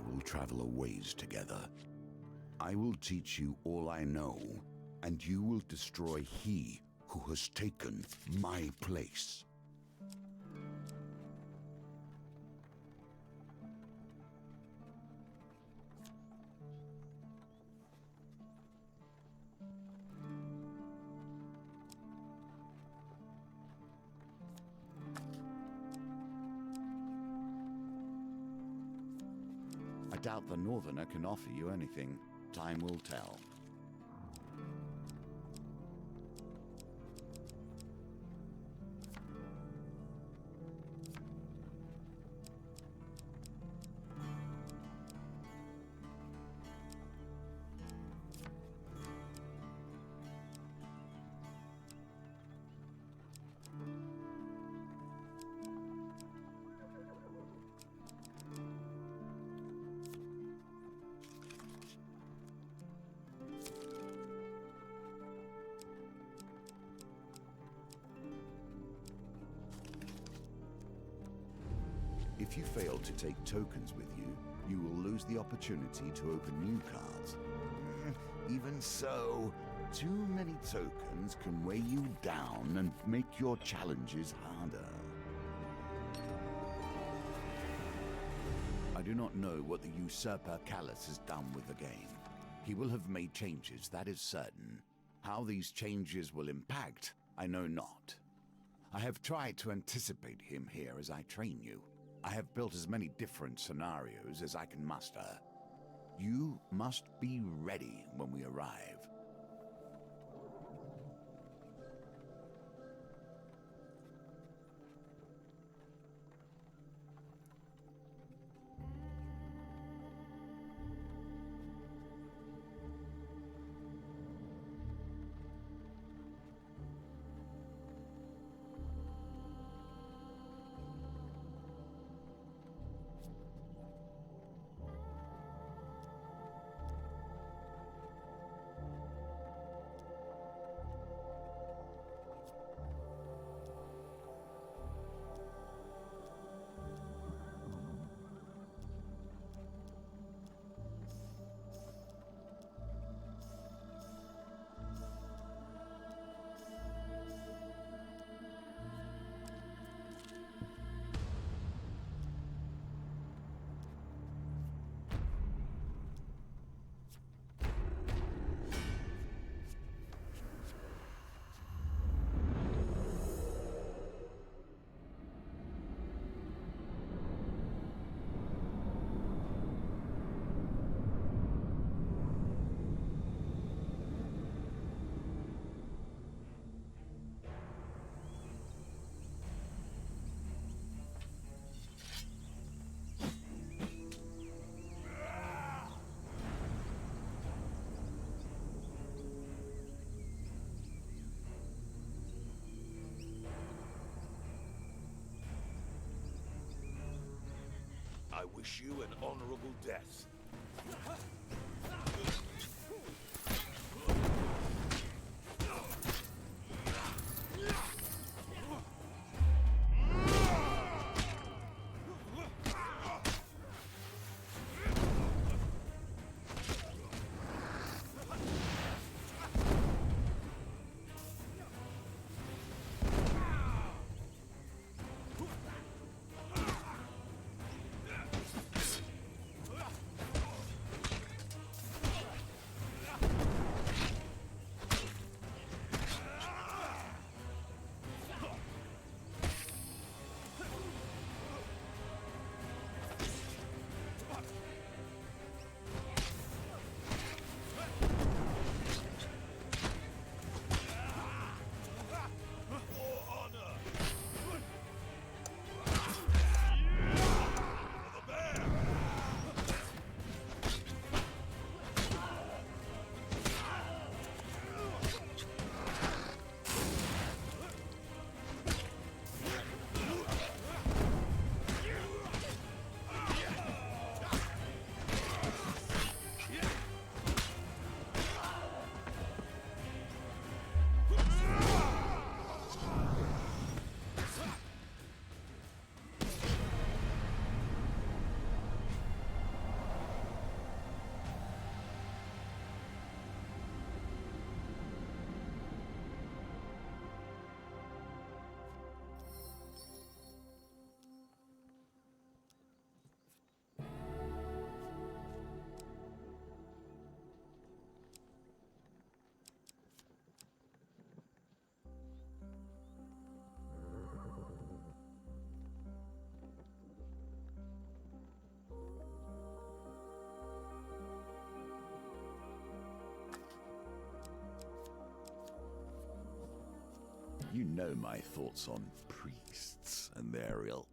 will travel a ways together. I will teach you all I know, and you will destroy he who has taken my place. I doubt the Northerner can offer you anything. Time will tell. If you fail to take tokens with you, you will lose the opportunity to open new cards. Even so, too many tokens can weigh you down and make your challenges harder. I do not know what the usurper Callus has done with the game. He will have made changes, that is certain. How these changes will impact, I know not. I have tried to anticipate him here as I train you. I have built as many different scenarios as I can muster. You must be ready when we arrive. I wish you an honorable death. You know my thoughts on priests and their ilk.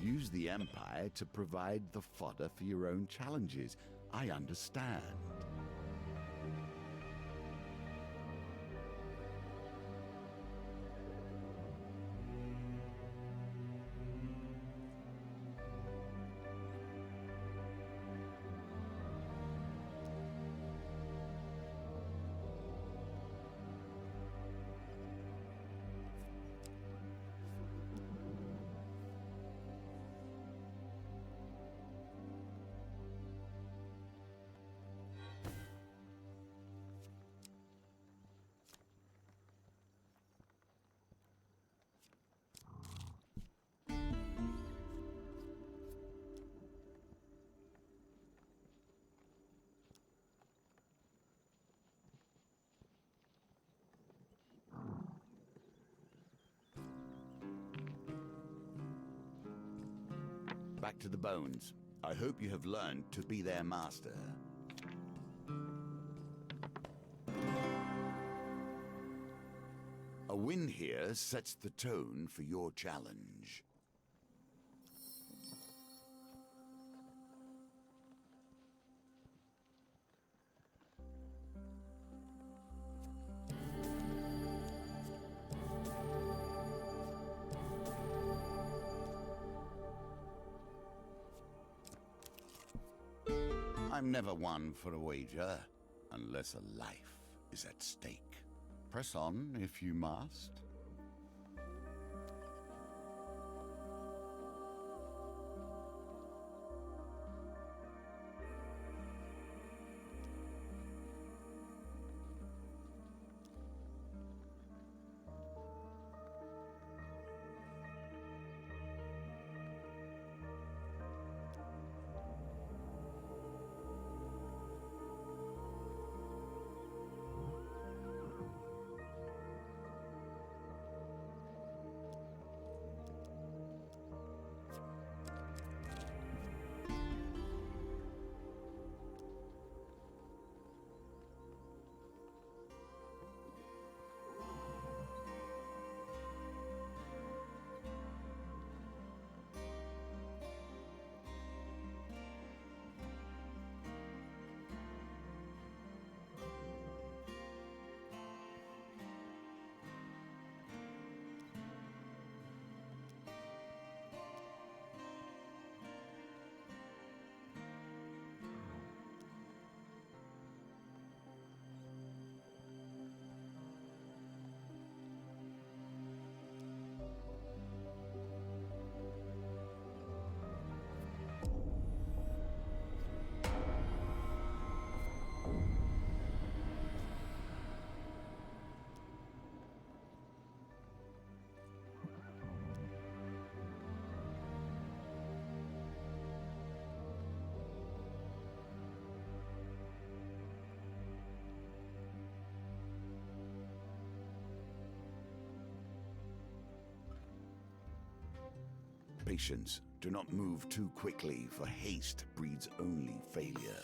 Use the Empire to provide the fodder for your own challenges. I understand. Back to the bones. I hope you have learned to be their master. A win here sets the tone for your challenge. I'm never one for a wager, unless a life is at stake. Press on if you must. Patience. Do not move too quickly, for haste breeds only failure.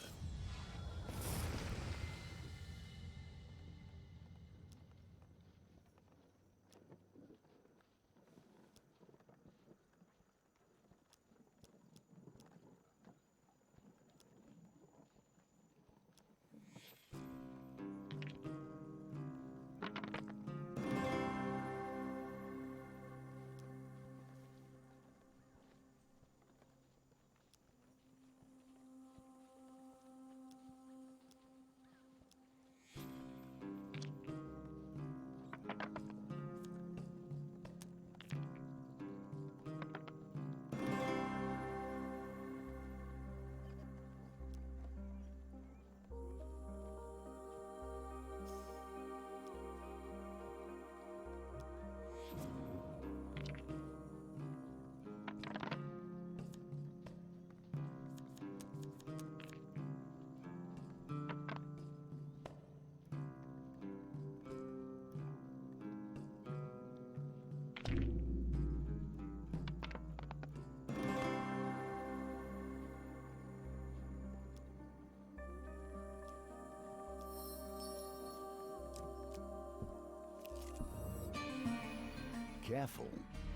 careful.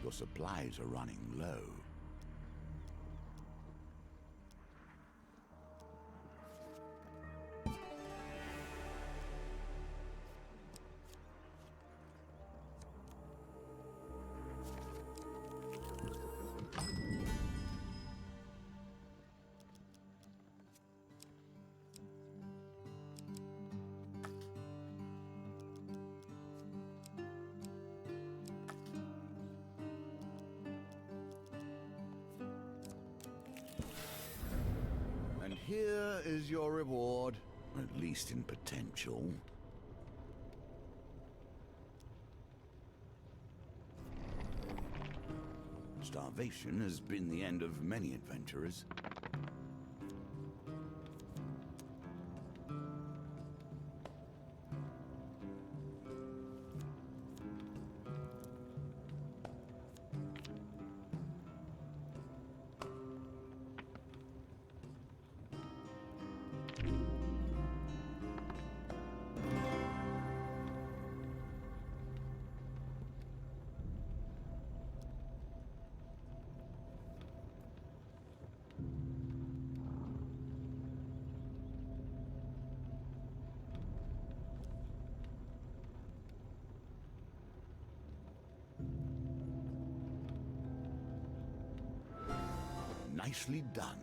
Your supplies are running low. And here is your reward, at least in potential. Starvation has been the end of many adventurers. Nicely done.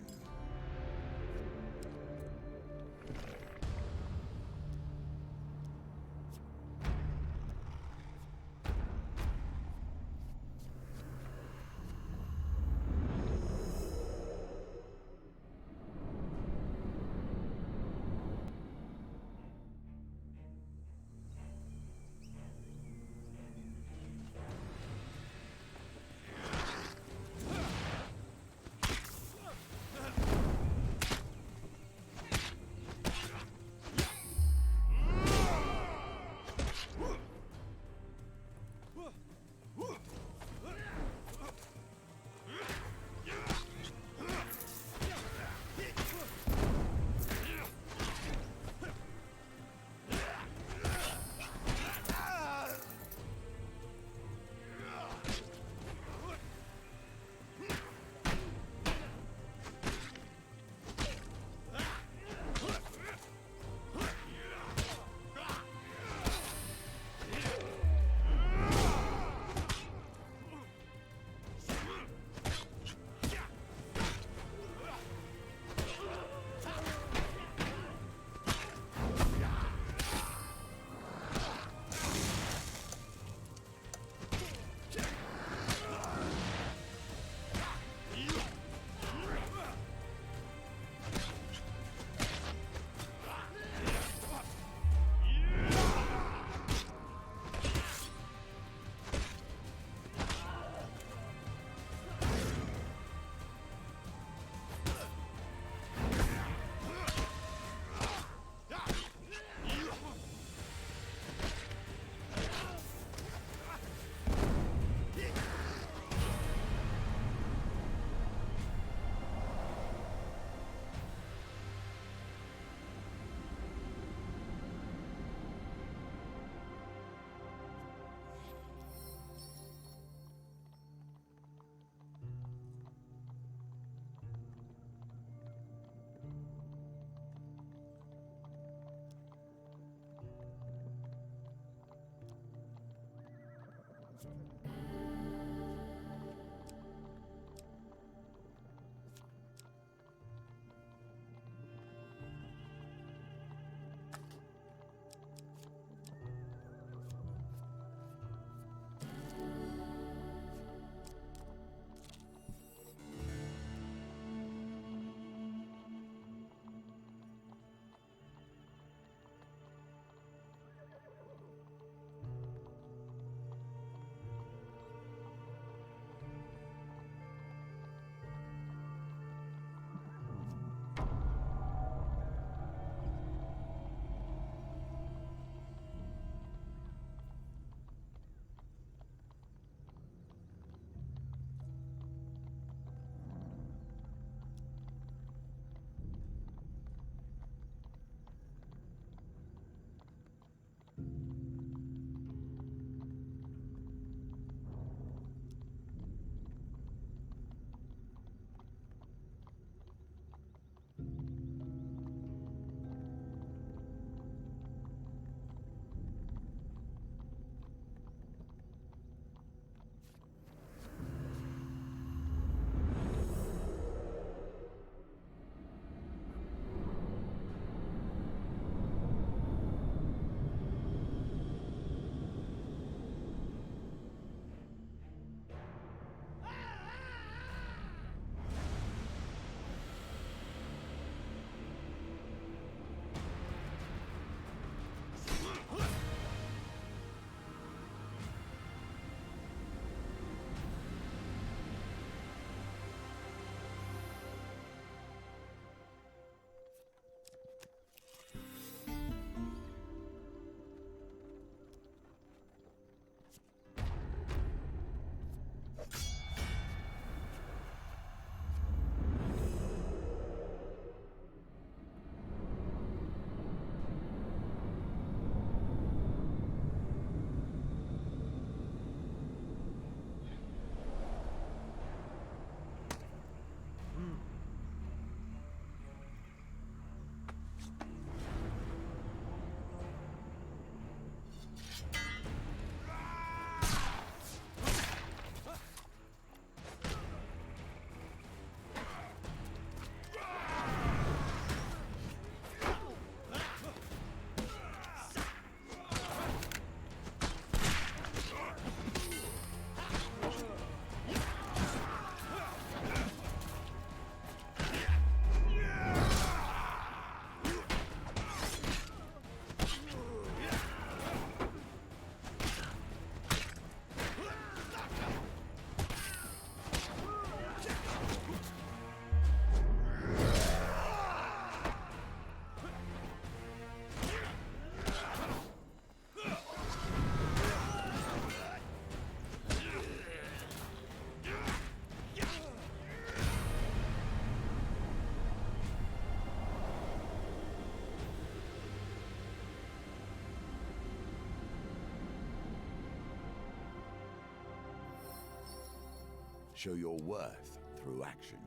show your worth through action.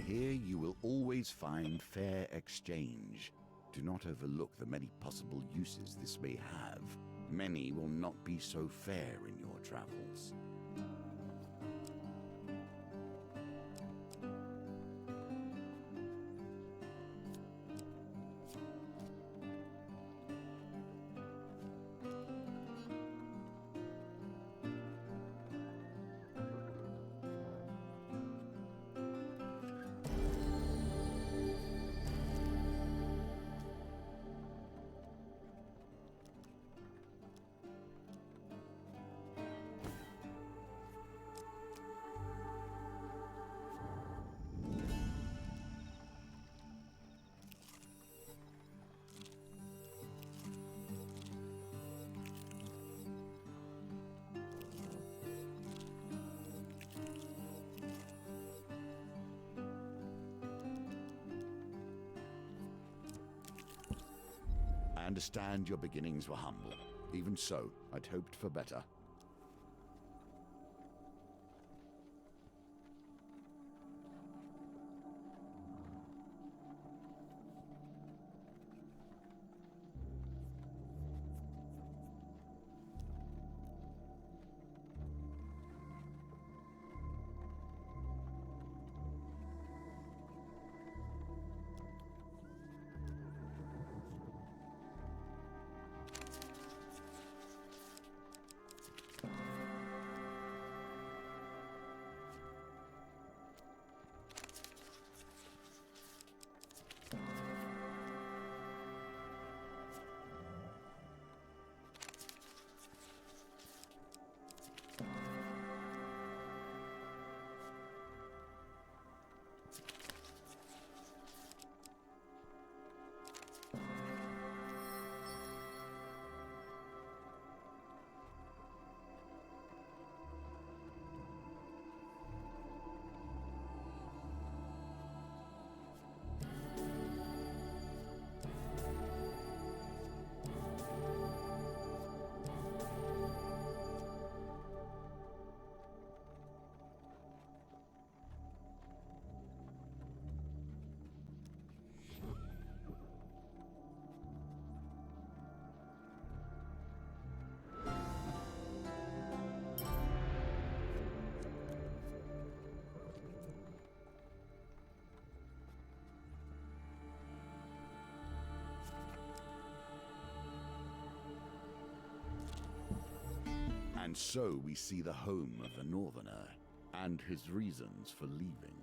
Here you will always find fair exchange. Do not overlook the many possible uses this may have. Many will not be so fair in your travels. I understand your beginnings were humble. Even so, I'd hoped for better. And so we see the home of the Northerner, and his reasons for leaving.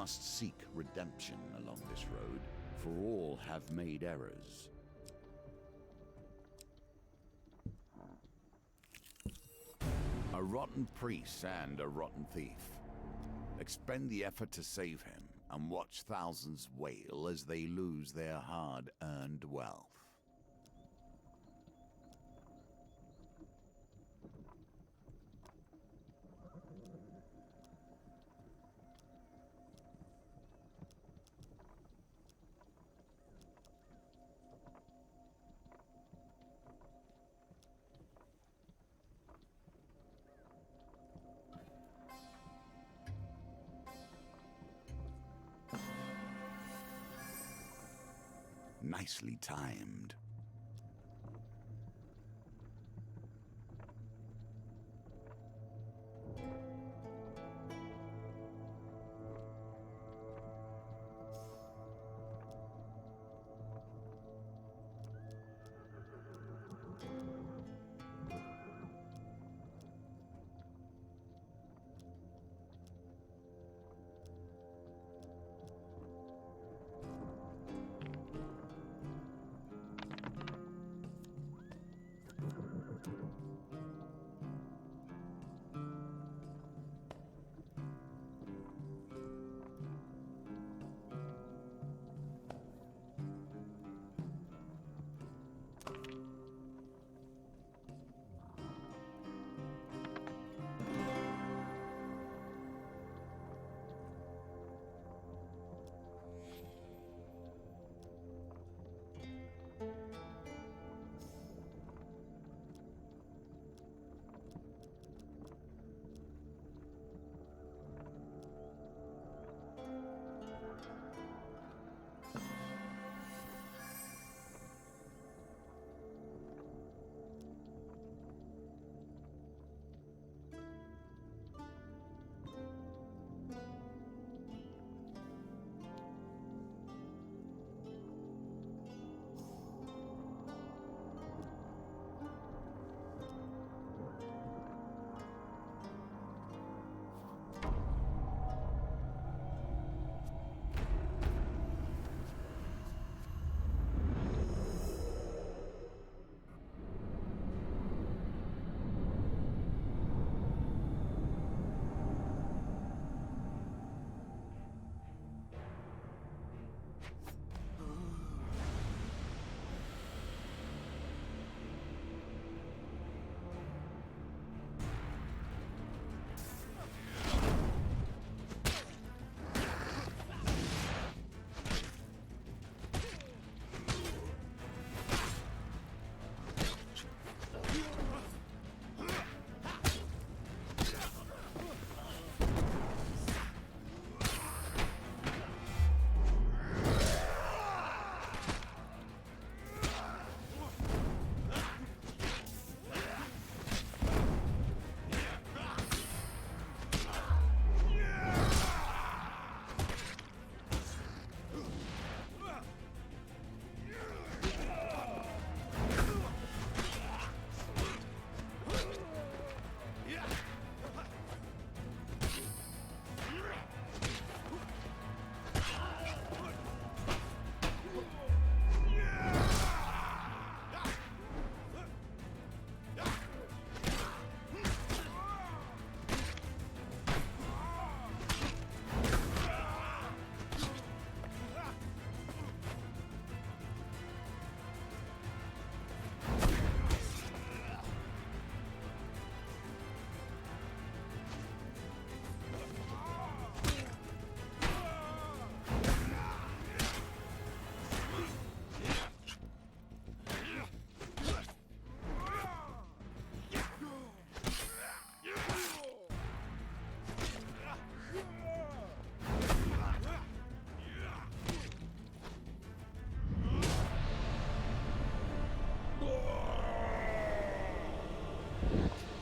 must seek redemption along this road, for all have made errors. A rotten priest and a rotten thief. Expend the effort to save him, and watch thousands wail as they lose their hard-earned wealth. Nicely timed.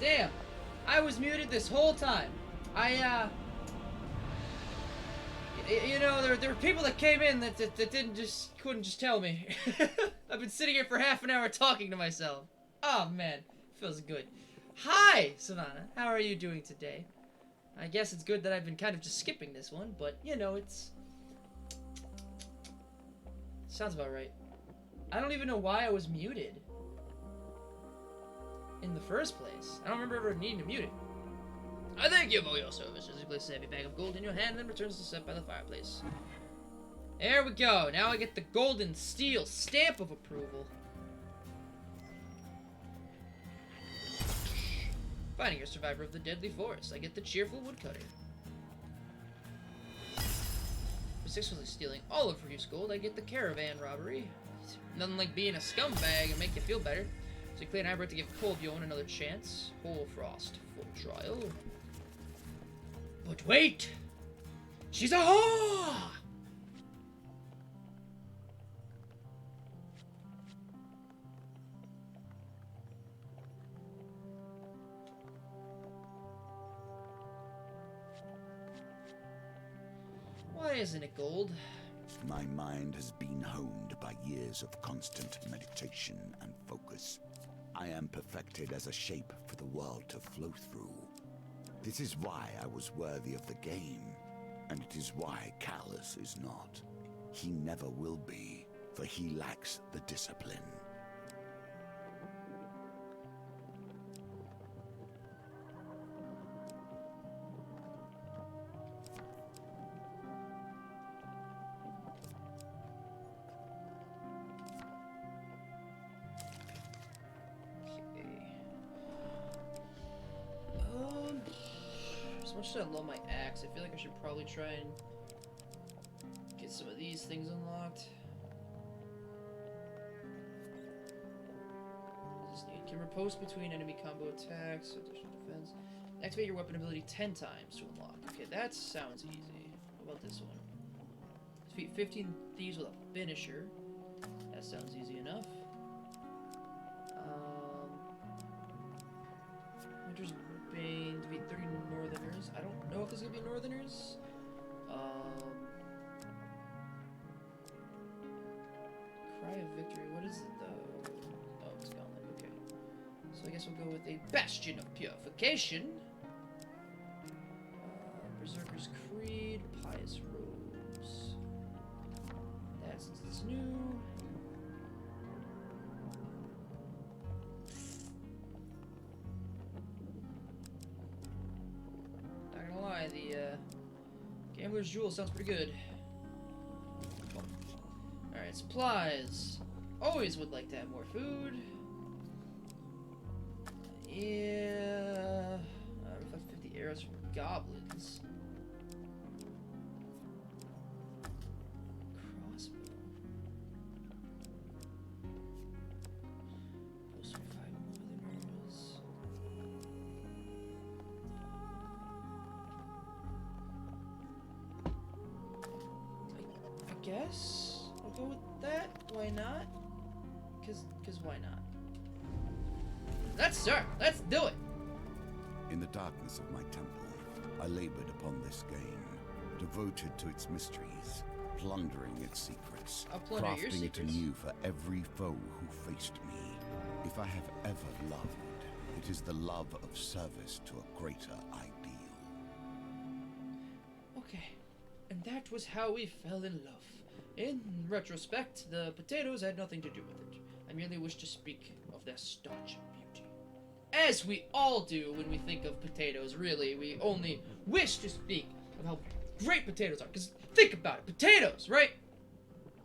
Damn! I was muted this whole time. You know, there were people that came in that couldn't just tell me. I've been sitting here for half an hour talking to myself. Oh man, feels good. Hi, Savannah. How are you doing today? I guess it's good that I've been kind of just skipping this one, but, you know, it's... Sounds about right. I don't even know why I was muted. In the first place. I don't remember ever needing to mute it. I thank you for your service. As you place a heavy bag of gold in your hand, then returns to set by the fireplace. There we go. Now I get the golden steel stamp of approval. Finding a survivor of the deadly forest, I get the cheerful woodcutter. For successfully stealing all of Feos' gold, I get the caravan robbery. Nothing like being a scumbag and make you feel better. So Clay and I were to give Colbjorn another chance. Hoarfrost, full trial. But wait! She's a whore! Why isn't it gold? My mind has been honed by years of constant meditation and focus. I am perfected as a shape for the world to flow through. This is why I was worthy of the game, and it is why Callus is not. He never will be, for he lacks the discipline. As much as I love my axe, I feel like I should probably try and get some of these things unlocked. Can riposte between enemy combo attacks, additional defense. Activate your weapon ability 10 times to unlock. Okay, that sounds easy. What about this one? Defeat 15 thieves with a finisher. That sounds easy enough. Winter's Bane, defeat 30 Northerners. I don't know if there's gonna be Northerners. Cry of Victory. What is it though? Oh, it's Gauntlet. Okay. So I guess we'll go with a Bastion of Purification. Berserker's Creed. Pious Robes. That since it's new. The Gambler's Jewel sounds pretty good. Alright, supplies. Always would like to have more food. Yeah. 50 arrows from goblins. Crossbow. Post 5 Northerners. Guess I'll go with that. Why not? Cause why not? Let's start. Let's do it. In the darkness of my temple, I labored upon this game, devoted to its mysteries, plundering its secrets, I'll plunder your crafting it secrets. anew for every foe who faced me. If I have ever loved, it is the love of service to a greater ideal. Okay. And that was how we fell in love. In retrospect, the potatoes had nothing to do with it. I merely wish to speak of their starch beauty. As we all do when we think of potatoes, really. We only wish to speak of how great potatoes are. Because think about it. Potatoes, right?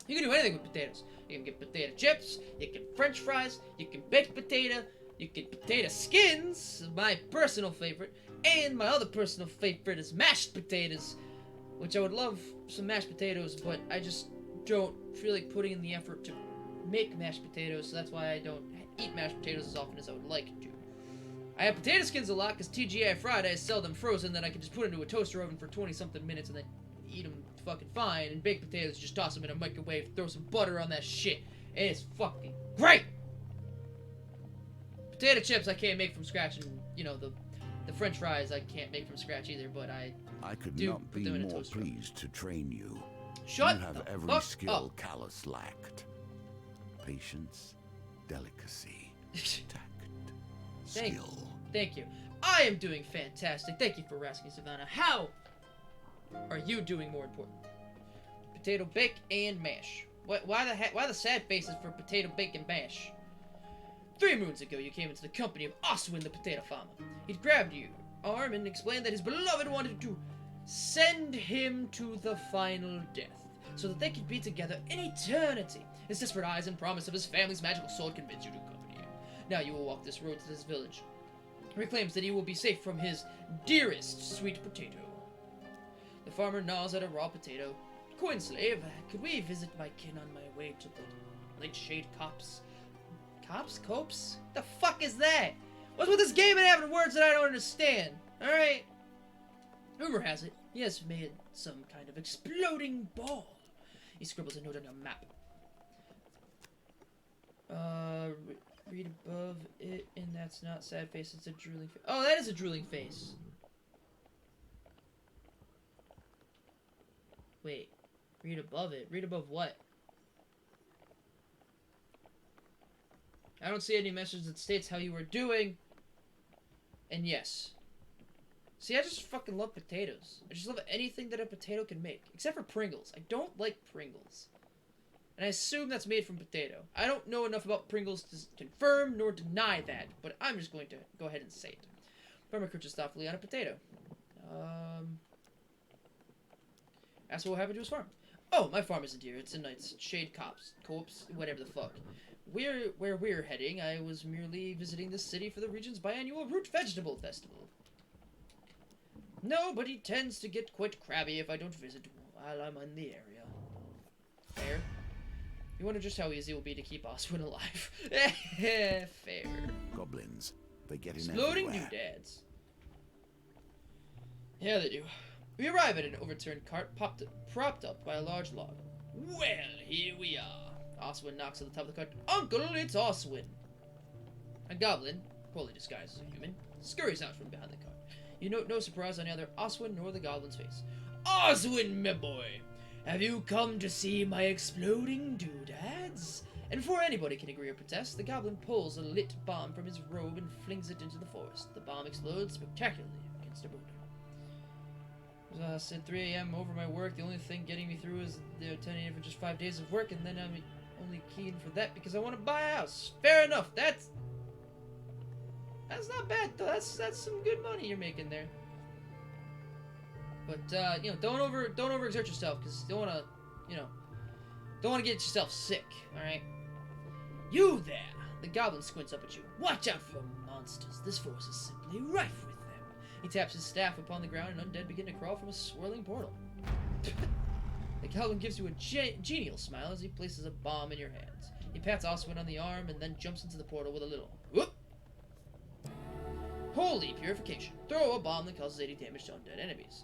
You can do anything with potatoes. You can get potato chips, you can french fries, you can baked potato, you can potato skins, my personal favorite, and my other personal favorite is mashed potatoes. Which I would love some mashed potatoes, but I just don't feel like putting in the effort to make mashed potatoes, so that's why I don't eat mashed potatoes as often as I would like to. I have potato skins a lot, because TGI Fridays sell them frozen, then I can just put into a toaster oven for 20-something minutes and then eat them fucking fine, and baked potatoes, just toss them in a microwave, throw some butter on that shit, and it's fucking great! Potato chips I can't make from scratch, and, you know, the french fries I can't make from scratch either, but I could do not put be them in a more toaster oven. pleased to train you. Shut You have the every fuck skill up. Callus lacked. Patience, delicacy, tact, Thank skill. Thank you. I am doing fantastic. Thank you for asking, Savannah. How are you doing, more important? Potato bake and mash. Why the sad faces for potato bake and mash? 3 moons ago, you came into the company of Oswin, the potato farmer. He'd grabbed your arm and explained that his beloved wanted to send him to the final death, so that they could be together in eternity. His desperate eyes and promise of his family's magical sword convinced you to accompany him. Now you will walk this road to this village, where he claims that he will be safe from his dearest sweet potato. The farmer gnaws at a raw potato. Coin slave, could we visit my kin on my way to the late shade copse? Copse? The fuck is that? What's with this game and having words that I don't understand? Alright. Rumor has it, he has made some kind of exploding ball. He scribbles a note on a map. Read above it, and that's not sad face, it's a drooling face. Oh, that is a drooling face. Wait. Read above it. Read above what? I don't see any message that states how you were doing. And yes. See, I just fucking love potatoes. I just love anything that a potato can make. Except for Pringles. I don't like Pringles. And I assume that's made from potato. I don't know enough about Pringles to confirm nor deny that, but I'm just going to go ahead and say it. Farmer crouches thoughtfully on a potato. Ask what happened to his farm. Oh, my farm isn't here. It's in its shade copse, whatever the fuck. Where we're heading, I was merely visiting the city for the region's biannual root vegetable festival. No, but he tends to get quite crabby if I don't visit while I'm in the area. Fair. You wonder just how easy it will be to keep Oswin alive. Fair. Goblins, they get in Exploding everywhere. doodads. Yeah, they do. We arrive at an overturned cart propped up by a large log. Well, here we are. Oswin knocks on the top of the cart. Uncle, it's Oswin. A goblin, poorly disguised as a human, scurries out from behind the cart. You note no surprise on either Oswin nor the goblin's face. Oswin, my boy! Have you come to see my exploding doodads? And before anybody can agree or protest, the goblin pulls a lit bomb from his robe and flings it into the forest. The bomb explodes spectacularly against a boulder. Said 3 a.m. over my work. The only thing getting me through is the 10 a.m. for just 5 days of work, and then I'm only keen for that because I want to buy a house. Fair enough. That's not bad though. That's some good money you're making there. But you know, don't overexert yourself because you don't want to get yourself sick. All right. You there? The goblin squints up at you. Watch out for monsters. This forest is simply rife with them. He taps his staff upon the ground, and undead begin to crawl from a swirling portal. The goblin gives you a genial smile as he places a bomb in your hands. He pats Oswin on the arm and then jumps into the portal with a little whoop. Holy purification. Throw a bomb that causes 80 damage to undead enemies.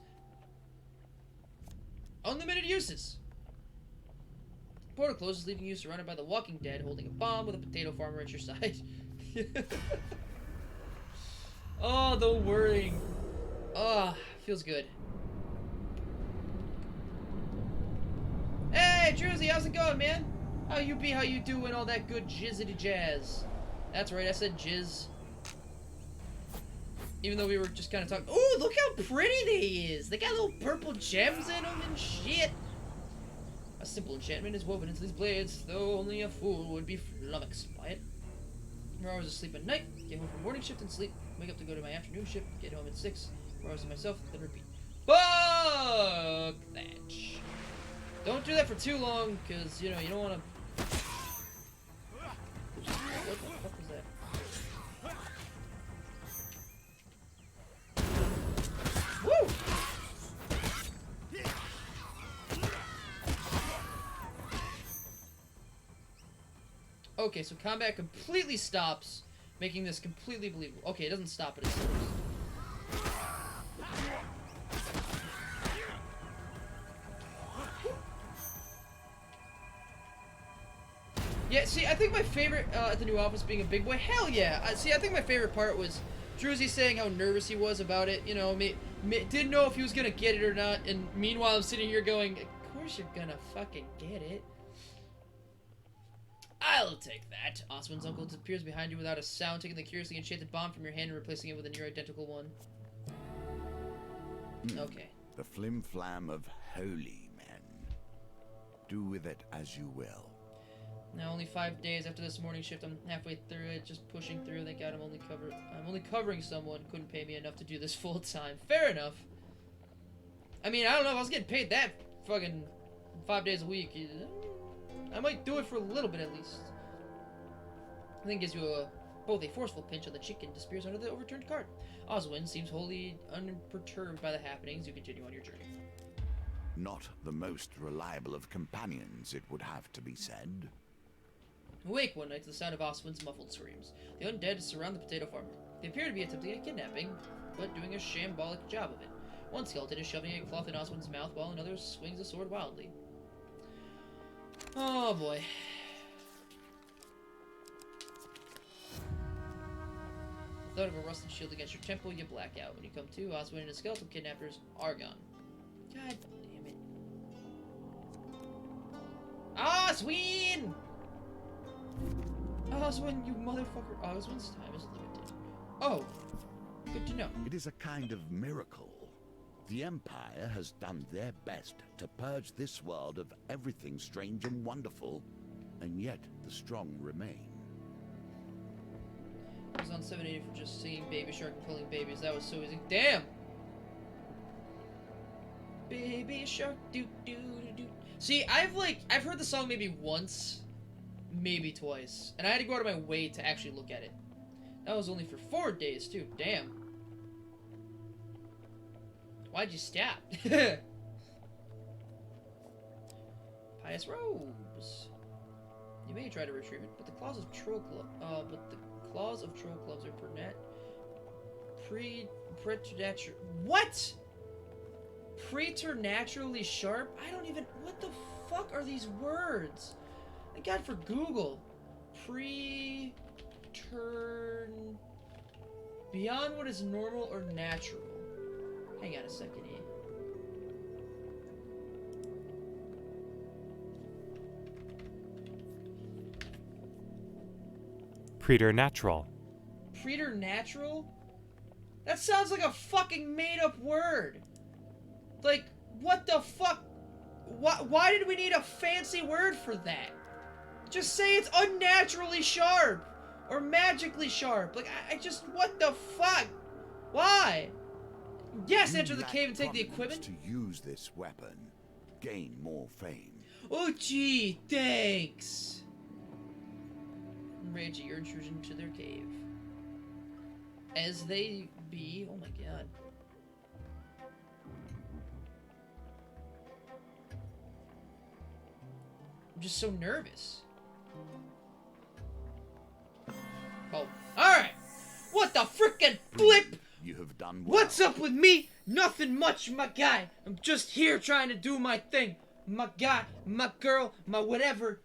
Unlimited uses. The portal closes, leaving you surrounded by the walking dead, holding a bomb with a potato farmer at your side. Oh, the wording. Oh, feels good. Hey, Druzy, how's it going, man? How you be, how you doing, all that good jizzity jazz? That's right, I said jizz. Even though we were just kind of talking. Ooh, look how pretty they is! They got little purple gems in them and shit. A simple enchantment is woven into these blades, though only a fool would be flummoxed by it. 4 hours of sleep at night, get home from morning shift and sleep, wake up to go to my afternoon shift, get home at 6, 4 hours to myself, then repeat. Fuck that. Don't do that for too long, because, you know, you don't want to... What the fuck was that? Woo! Okay, so combat completely stops, making this completely believable. Okay, it doesn't stop, but it slows. Yeah, see, I think my favorite at the new office being a big boy, hell yeah! See, I think my favorite part was Druzy saying how nervous he was about it, you know, didn't know if he was gonna get it or not, and meanwhile I'm sitting here going, of course you're gonna fucking get it. I'll take that. Oswin's uncle disappears behind you without a sound, taking the curiously enchanted bomb from your hand and replacing it with a near-identical one. Okay. The flim-flam of holy men. Do with it as you will. Now only 5 days after this morning shift, I'm halfway through it, just pushing through. Thank God I'm only covering someone. Couldn't pay me enough to do this full time. Fair enough. I mean, I don't know if I was getting paid that fucking 5 days a week. I might do it for a little bit at least. I think it gives you both a forceful pinch on the cheek and disappears under the overturned cart. Oswin seems wholly unperturbed by the happenings. You continue on your journey. Not the most reliable of companions, it would have to be said. Awake one night to the sound of Oswin's muffled screams. The undead surround the potato farmer. They appear to be attempting a kidnapping, but doing a shambolic job of it. One skeleton is shoving a cloth in Oswin's mouth while another swings a sword wildly. Oh boy. The thought of a rusted shield against your temple, you black out. When you come to, Oswin and his skeletal kidnappers are gone. God damn it. Oswin! Oswin, you motherfucker. Oswin's time is limited. Oh, good to know. It is a kind of miracle. The Empire has done their best to purge this world of everything strange and wonderful, and yet the strong remain. I was on 780 for just singing Baby Shark and killing babies. That was so easy. Damn! Baby Shark, doo doo doo doo. See, I've heard the song maybe once, maybe twice, and I had to go out of my way to actually look at it. That was only for 4 days too. Damn. Why'd you stop? Pious robes. You may try to retrieve it, but the claws of troll clubs are preternatural. What? Preternaturally sharp? I don't even. What the fuck are these words? Thank God for Google. Beyond what is normal or natural. Hang on a second here. Preternatural. Preternatural? That sounds like a fucking made-up word. Like, what the fuck? Why did we need a fancy word for that? Just say it's unnaturally sharp. Or magically sharp. Like, I just, what the fuck? Why? Yes, enter the cave and take the equipment. To use this weapon, gain more fame. Oh gee, thanks. Rage at your intrusion into their cave. As they be, oh my god. I'm just so nervous. Oh, alright. What the frickin' flip? You have done well. What's up with me? Nothing much, my guy. I'm just here trying to do my thing. My guy, my girl, my whatever.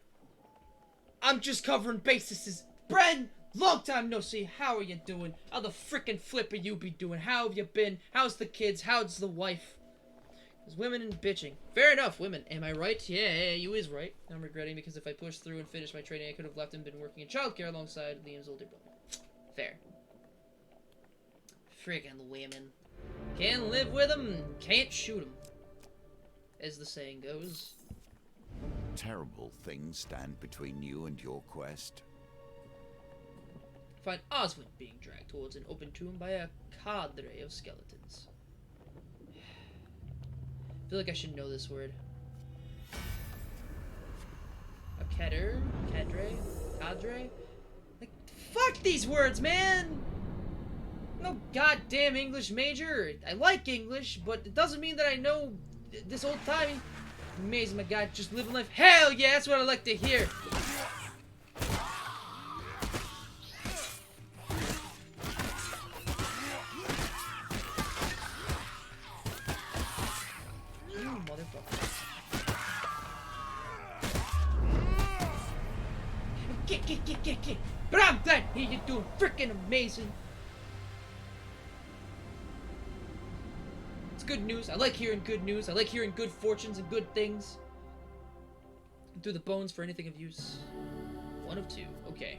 I'm just covering bases. Bren, long time no see. How are you doing? How the frickin' flip are you be doing? How have you been? How's the kids? How's the wife? There's women and bitching. Fair enough, women. Am I right? Yeah, you is right. I'm regretting because if I pushed through and finished my training, I could have left and been working in childcare alongside Liam's older brother. Fair. Friggin' women. Can't live with them, can't shoot them. As the saying goes. Terrible things stand between you and your quest. Find Oswin being dragged towards an open tomb by a cadre of skeletons. I feel like I should know this word. A cadre? Like, fuck these words, man! No goddamn English major. I like English, but it doesn't mean that I know this old timey. Amazing, my guy, just living life. Hell yeah, that's what I like to hear. You motherfucker. Get. But I'm glad to hear you're doing freaking amazing. Good news. I like hearing good news. I like hearing good fortunes and good things. Through the bones for anything of use. one of two. Okay.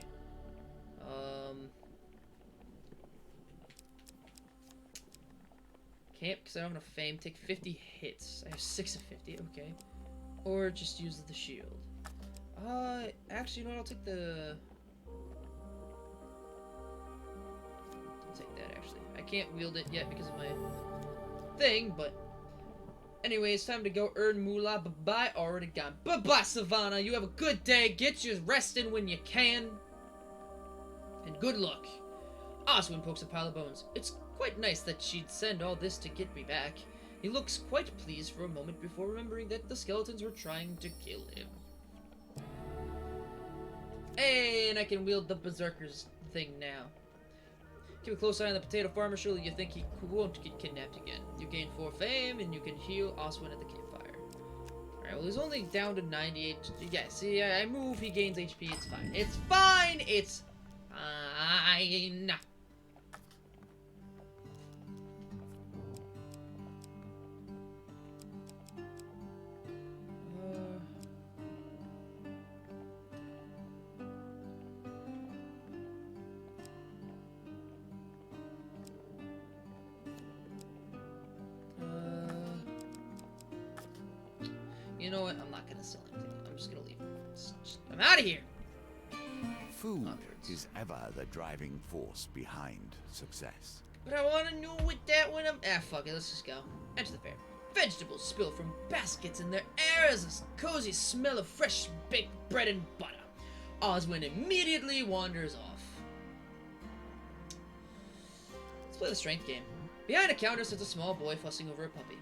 Can't, because I don't have enough fame. Take 50 hits. I have 6 of 50. Okay. Or just use the shield. Actually, you know what? I'll take the... I'll take that, actually. I can't wield it yet because of my thing, but... Anyway, it's time to go earn moolah. Bye-bye. Already gone. Bye-bye, Savannah. You have a good day. Get your rest in when you can. And good luck. Oswin pokes a pile of bones. It's quite nice that she'd send all this to get me back. He looks quite pleased for a moment before remembering that the skeletons were trying to kill him. Hey, and I can wield the Berserker's thing now. Keep a close eye on the potato farmer. Surely you think he won't get kidnapped again. You gain 4 fame, and you can heal Oswin at the campfire. Alright, well, he's only down to 98. Yeah, see, I move, he gains HP. It's fine. It's fine! It's fine! You know what? I'm not gonna sell anything. I'm just gonna leave. I'm out of here! Food Onwards. is ever the driving force behind success. But I wanna know what that when I'm... Ah, fuck it. Let's just go. Enter the fair. Vegetables spill from baskets in their air as a cozy smell of fresh baked bread and butter. Oswin immediately wanders off. Let's play the strength game. Behind a counter sits a small boy fussing over a puppy.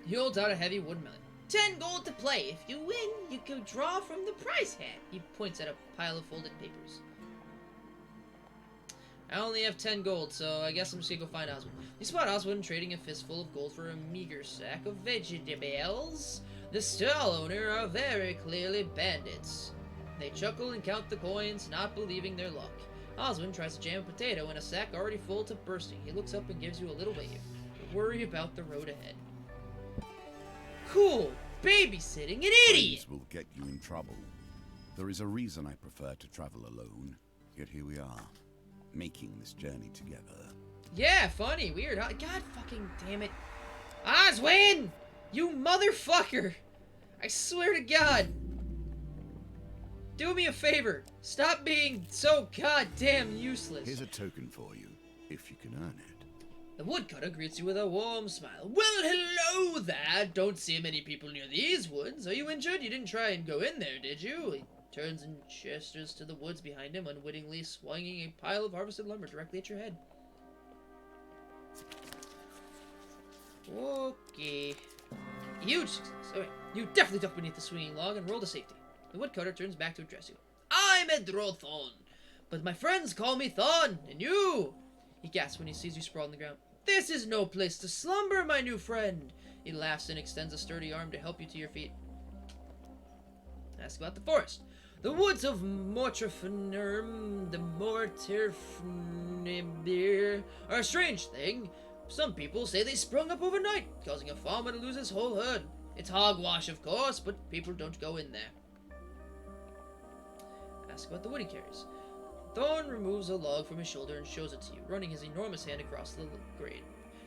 He holds out a heavy wooden melon. 10 gold to play. If you win, you can draw from the prize hat. He points at a pile of folded papers. I only have 10 gold, so I guess I'm just gonna go find Oswin. You spot Oswin trading a fistful of gold for a meager sack of vegetables. The stall owner are very clearly bandits. They chuckle and count the coins, not believing their luck. Oswin tries to jam a potato in a sack already full to bursting. He looks up and gives you a little wave. Don't worry about the road ahead. Cool! Babysitting an idiot! Friends will get you in trouble. There is a reason I prefer to travel alone. Yet here we are, making this journey together. Yeah, funny, weird, huh? God fucking damn it. Oswin! You motherfucker! I swear to God! Do me a favor. Stop being so goddamn useless. Here's a token for you, if you can earn it. The woodcutter greets you with a warm smile. Well, hello there! Don't see many people near these woods. Are you injured? You didn't try and go in there, did you? He turns and gestures to the woods behind him, unwittingly swinging a pile of harvested lumber directly at your head. Okay. Huge success. Okay. You definitely ducked beneath the swinging log and rolled to safety. The woodcutter turns back to address you. I'm Edrothon, but my friends call me Thon, and you... He gasps when he sees you sprawled on the ground. This is no place to slumber, my new friend. He laughs and extends a sturdy arm to help you to your feet. Ask about the forest. The woods of Mortrifnerm, the Mortirfnibir, are a strange thing. Some people say they sprung up overnight, causing a farmer to lose his whole herd. It's hogwash, of course, but people don't go in there. Ask about the wood he carries. Thorn removes a log from his shoulder and shows it to you, running his enormous hand across the grade.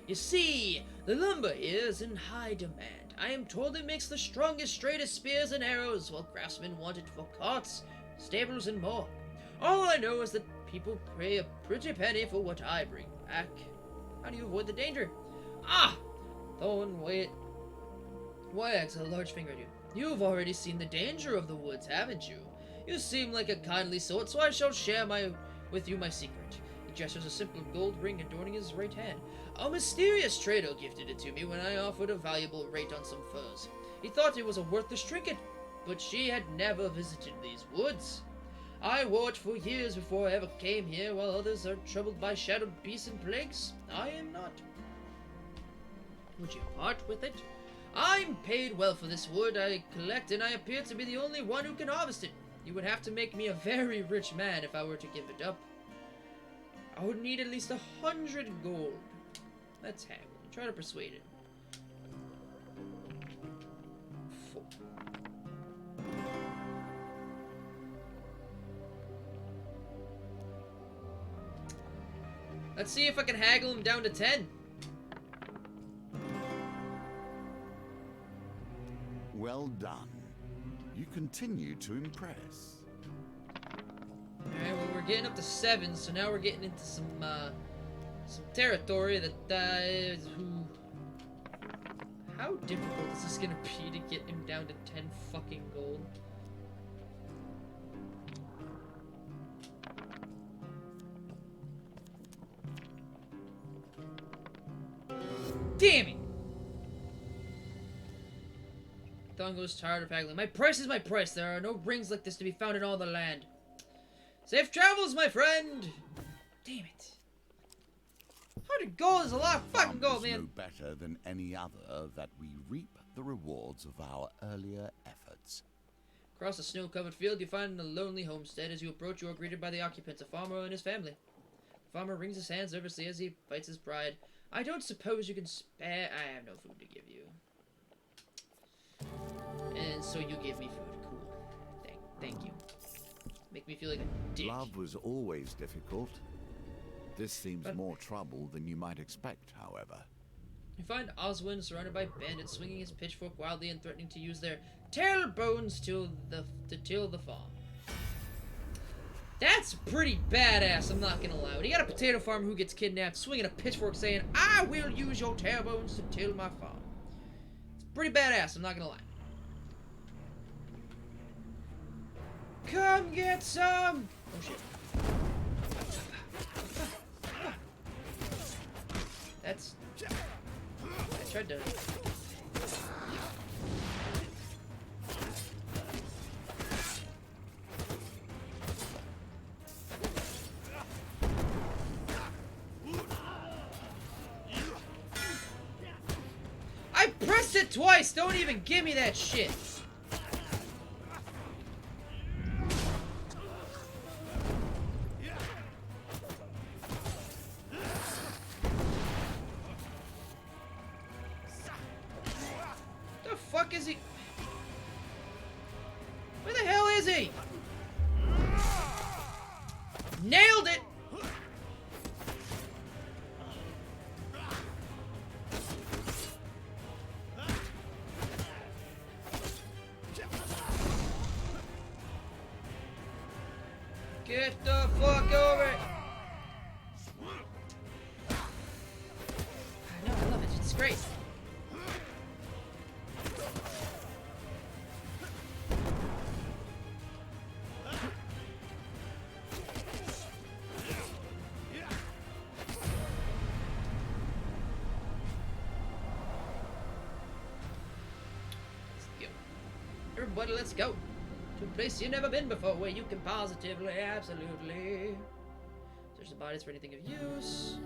You see, the lumber here is in high demand. I am told it makes the strongest, straightest spears and arrows, while craftsmen want it for carts, stables, and more. All I know is that people pay a pretty penny for what I bring back. How do you avoid the danger? Ah! Thorn wags a large finger at you. You've already seen the danger of the woods, haven't you? You seem like a kindly sort, so I shall share with you my secret. He gestures a simple gold ring adorning his right hand. A mysterious trader gifted it to me when I offered a valuable rate on some furs. He thought it was a worthless trinket, but she had never visited these woods. I wore it for years before I ever came here, while others are troubled by shadowed beasts and plagues. I am not. Would you part with it? I'm paid well for this wood I collect, and I appear to be the only one who can harvest it. You would have to make me a very rich man if I were to give it up. I would need at least 100 gold. Let's haggle. Try to persuade it. 4. Let's see if I can haggle him down to 10. Well done. You continue to impress. Alright, well, we're getting up to 7, so now we're getting into some territory that, how difficult is this gonna be to get him down to 10 fucking gold? Damn it! Thungo's tired of haggling. My price is my price. There are no rings like this to be found in all the land. Safe travels, my friend! Damn it. 100 gold is a lot of fucking gold, man. No better than any other that we reap the rewards of our earlier efforts. Across a snow-covered field, you find a lonely homestead. As you approach, you are greeted by the occupants, a farmer and his family. The farmer wrings his hands nervously as he fights his pride. I don't suppose you can spare... I have no food to give you. And so you give me food. Cool. Thank you. Make me feel like a dick. Love was always difficult. This seems more trouble than you might expect, however. You find Oswin surrounded by bandits, swinging his pitchfork wildly and threatening to use their tailbones to till the farm. That's pretty badass, I'm not gonna lie. When you got a potato farmer who gets kidnapped, swinging a pitchfork saying, I will use your tailbones to till my farm. It's pretty badass, I'm not gonna lie. Come get some! Oh shit. That's... I tried to... I pressed it twice! Don't even give me that shit! The fuck is he? Where the hell is he? Nailed it! Get the fuck over it! I know, I love it. It's great. Everybody, let's go to a place you've never been before, where you can positively, absolutely search the bodies for anything of use.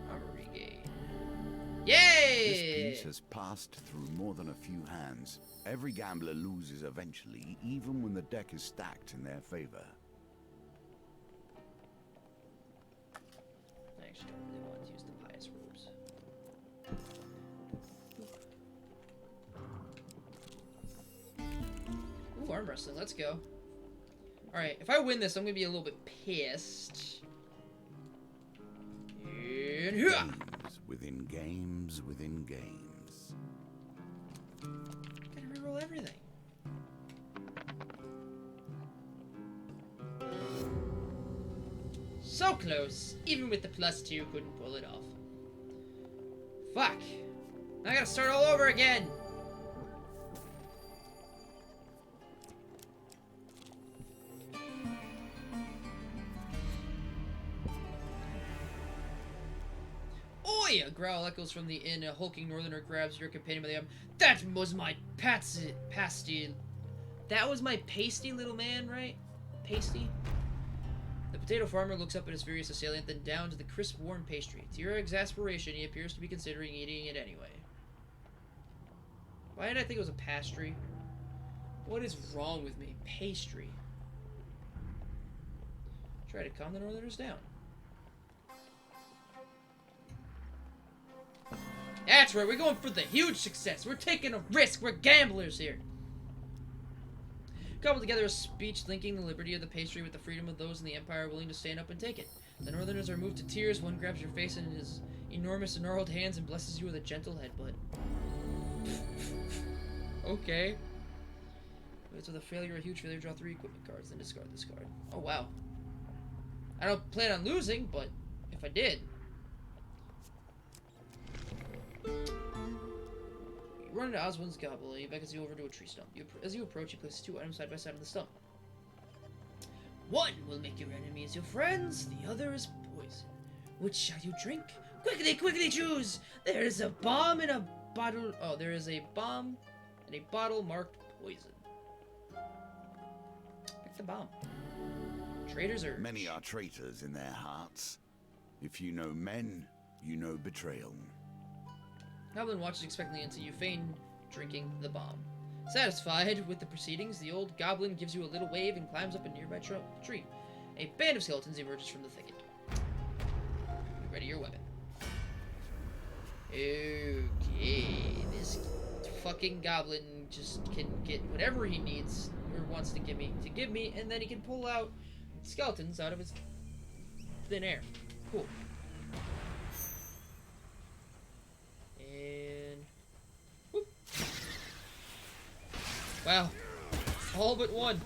Armory gain. Yay! This piece has passed through more than a few hands. Every gambler loses eventually, even when the deck is stacked in their favor. I actually don't really want to use the pious robes. Ooh, arm wrestling. Let's go. Alright, if I win this, I'm going to be a little bit pissed. And Games within games within games. Gotta reroll everything. So close. Even with the +2, couldn't pull it off. Fuck. I gotta start all over again. Oi! A growl echoes from the inn. A hulking northerner grabs your companion by the arm. That was my pasty. That was my pasty little man, right? Pasty? The potato farmer looks up at his furious assailant, then down to the crisp, warm pastry. To your exasperation, he appears to be considering eating it anyway. Why did I think it was a pastry? What is wrong with me? Pastry. Try to calm the northerners down. That's right, we're going for the huge success. We're taking a risk. We're gamblers here. cobbled together a speech linking the liberty of the pastry with the freedom of those in the Empire willing to stand up and take it. The Northerners are moved to tears. One grabs your face in his enormous gnarled hands and blesses you with a gentle headbutt. Okay. It's with a failure, a huge failure, draw 3 equipment cards, then discard this card. Oh, wow. I don't plan on losing, but if I did. You run into Oswald's gobble, he beckons you over to a tree stump. As you approach, he places 2 items side by side on the stump. One will make your enemies your friends, the other is poison. Which shall you drink? Quickly, quickly choose! There is a bomb in a bottle. Oh, there is a bomb in a bottle marked poison. Pick the bomb. Traitors are... Many are traitors in their hearts. If you know men, you know betrayal. Goblin watches expectantly until you feign drinking the bomb. Satisfied with the proceedings, the old goblin gives you a little wave and climbs up a nearby tree. A band of skeletons emerges from the thicket. Ready your weapon. Okay, this fucking goblin just can get whatever he needs or wants to give me, and then he can pull out skeletons out of his thin air. Cool. And whoop. Wow, all but one.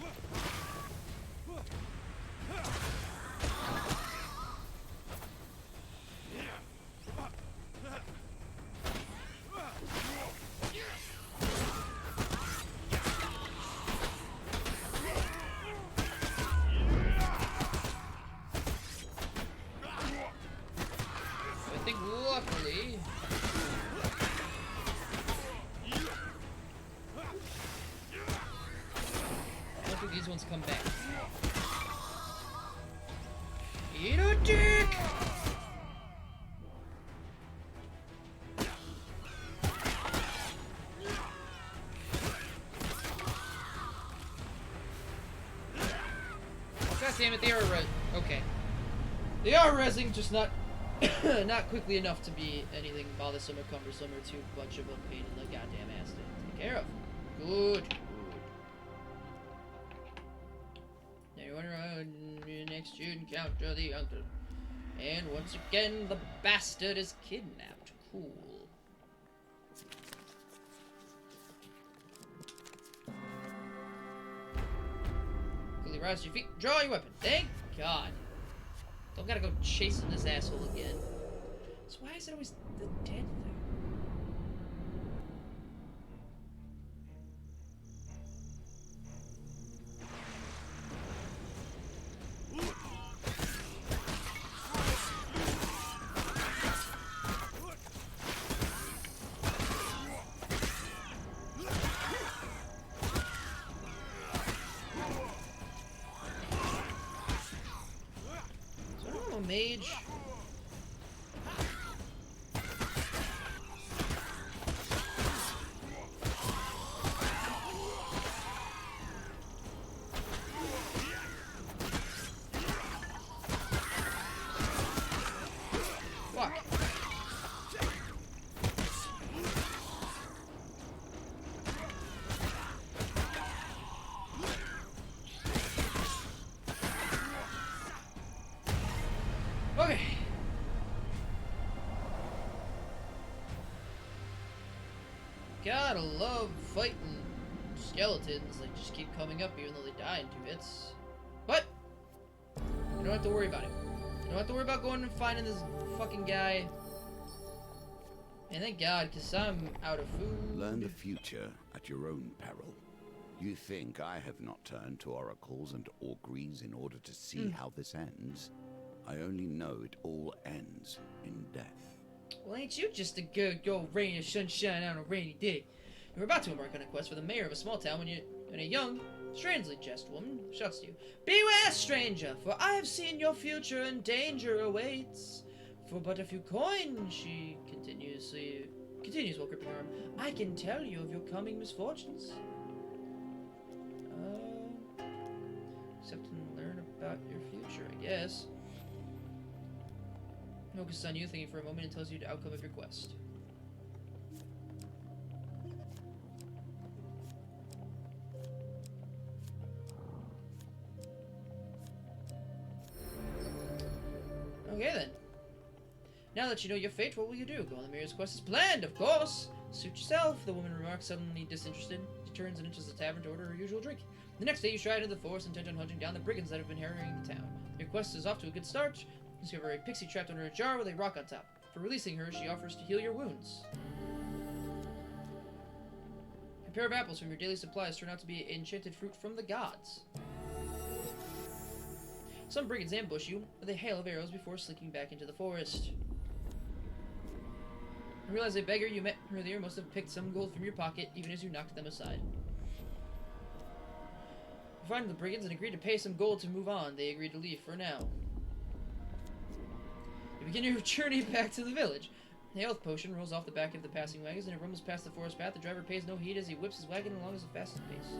Luckily, these ones come back. Eat a dick! God damn it, they are okay. They are rezzing, just not not quickly enough to be anything bothersome or cumbersome or too much of a pain in the goddamn ass to take care of. Good. Now you wonder next you encounter the uncle. And once again, the bastard is kidnapped. Cool. Quickly rise to your feet. Draw your weapon. Thank God. Don't gotta go chasing this asshole again. So why is it always the dead thing? Mage. Fuck. Okay. Gotta love fighting skeletons. They just keep coming up even though they die in 2 hits. But you don't have to worry about it. You don't have to worry about going and finding this fucking guy. And thank God, because I'm out of food. Learn the future at your own peril. You think I have not turned to oracles and auguries in order to see how this ends? I only know it all ends in death. Well, ain't you just a good go rain and sunshine on a rainy day? You were about to embark on a quest for the mayor of a small town when a young, strangely dressed woman shouts to you, "Beware, stranger, for I have seen your future and danger awaits. For but a few coins," she continues while gripping her arm, "I can tell you of your coming misfortunes." Accept and learn about your future, I guess. Focuses on you, thinking for a moment, and tells you the outcome of your quest. Okay then. Now that you know your fate, what will you do? Go on the mayor's quest as planned, of course! Suit yourself, the woman remarks, suddenly disinterested. She turns and enters the tavern to order her usual drink. The next day you stride into the forest intent on hunting down the brigands that have been harrying the town. Your quest is off to a good start. You discover a pixie trapped under a jar with a rock on top. For releasing her, she offers to heal your wounds. A pair of apples from your daily supplies turn out to be enchanted fruit from the gods. Some brigands ambush you with a hail of arrows before slinking back into the forest. You realize a beggar you met earlier must have picked some gold from your pocket, even as you knocked them aside. You find the brigands and agree to pay some gold to move on. They agree to leave for now. You begin your journey back to the village. A health potion rolls off the back of the passing wagons, and it rumbles past the forest path. The driver pays no heed as he whips his wagon along at the fastest pace.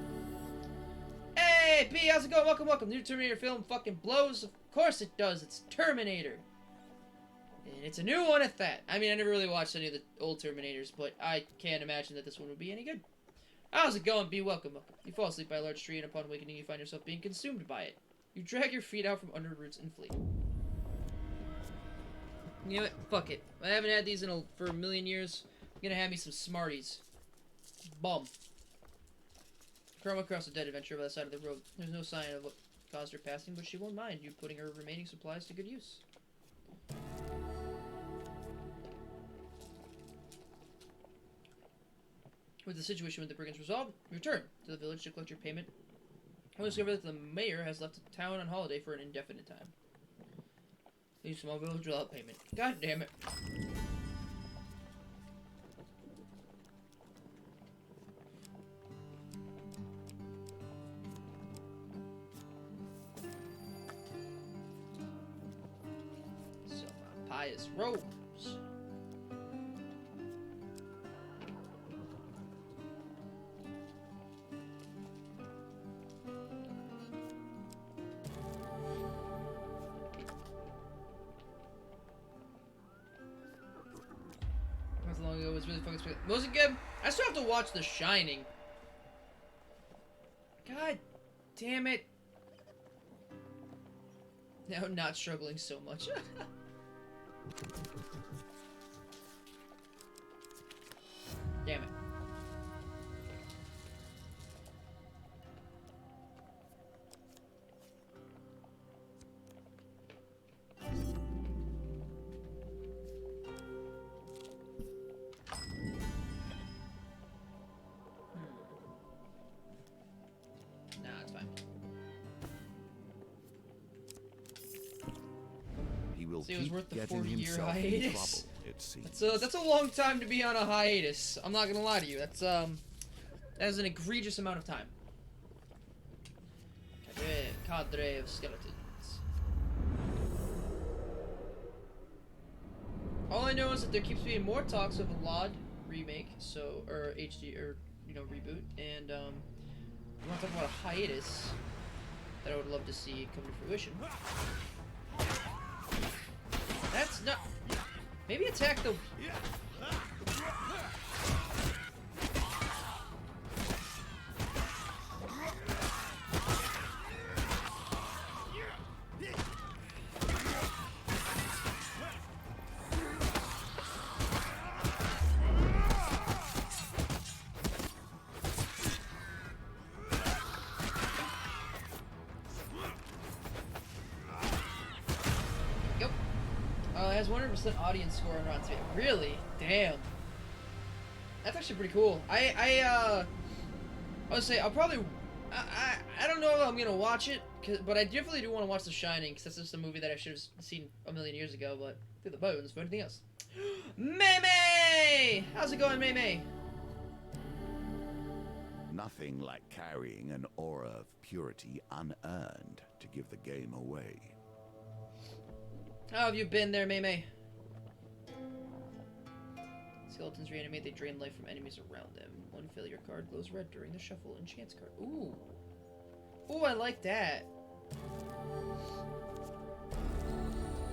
Hey, B, how's it going? Welcome, welcome. New Terminator film fucking blows. Of course it does. It's Terminator. And it's a new one at that. I mean, I never really watched any of the old Terminators, but I can't imagine that this one would be any good. How's it going, B? Welcome, welcome. You fall asleep by a large tree, and upon awakening, you find yourself being consumed by it. You drag your feet out from under roots and flee. You know what? Fuck it. I haven't had these for a million years. I'm gonna have me some Smarties. Bum. Come across a dead adventurer by the side of the road. There's no sign of what caused her passing, but she won't mind you putting her remaining supplies to good use. With the situation with the brigands resolved, you return to the village to collect your payment. You discover that the mayor has left the town on holiday for an indefinite time. Leave small village without payment. God damn it. So my pious robes. Long ago was really fucking spectacular. Was it good? I still have to watch The Shining. God damn it. Now not struggling so much. Damn it. See, it was worth the 4-year hiatus. That's a long time to be on a hiatus. I'm not gonna lie to you. That is an egregious amount of time. Cadre of skeletons. All I know is that there keeps being more talks of a LOD remake, or HD, or reboot, and I want to talk about a hiatus that I would love to see come to fruition. That's not... Maybe attack the... It has 100% audience score on Rotten Tomatoes. Really? Damn. That's actually pretty cool. I would say I'll probably... I don't know if I'm gonna watch it, but I definitely do want to watch The Shining, because that's just a movie that I should have seen a million years ago, but through the bones for anything else. Mei! How's it going, Mei? Nothing like carrying an aura of purity unearned to give the game away. How have you been there, Mei? Skeletons reanimate, they drain life from enemies around them. One failure card glows red during the shuffle, and chance card. Ooh. Ooh, I like that.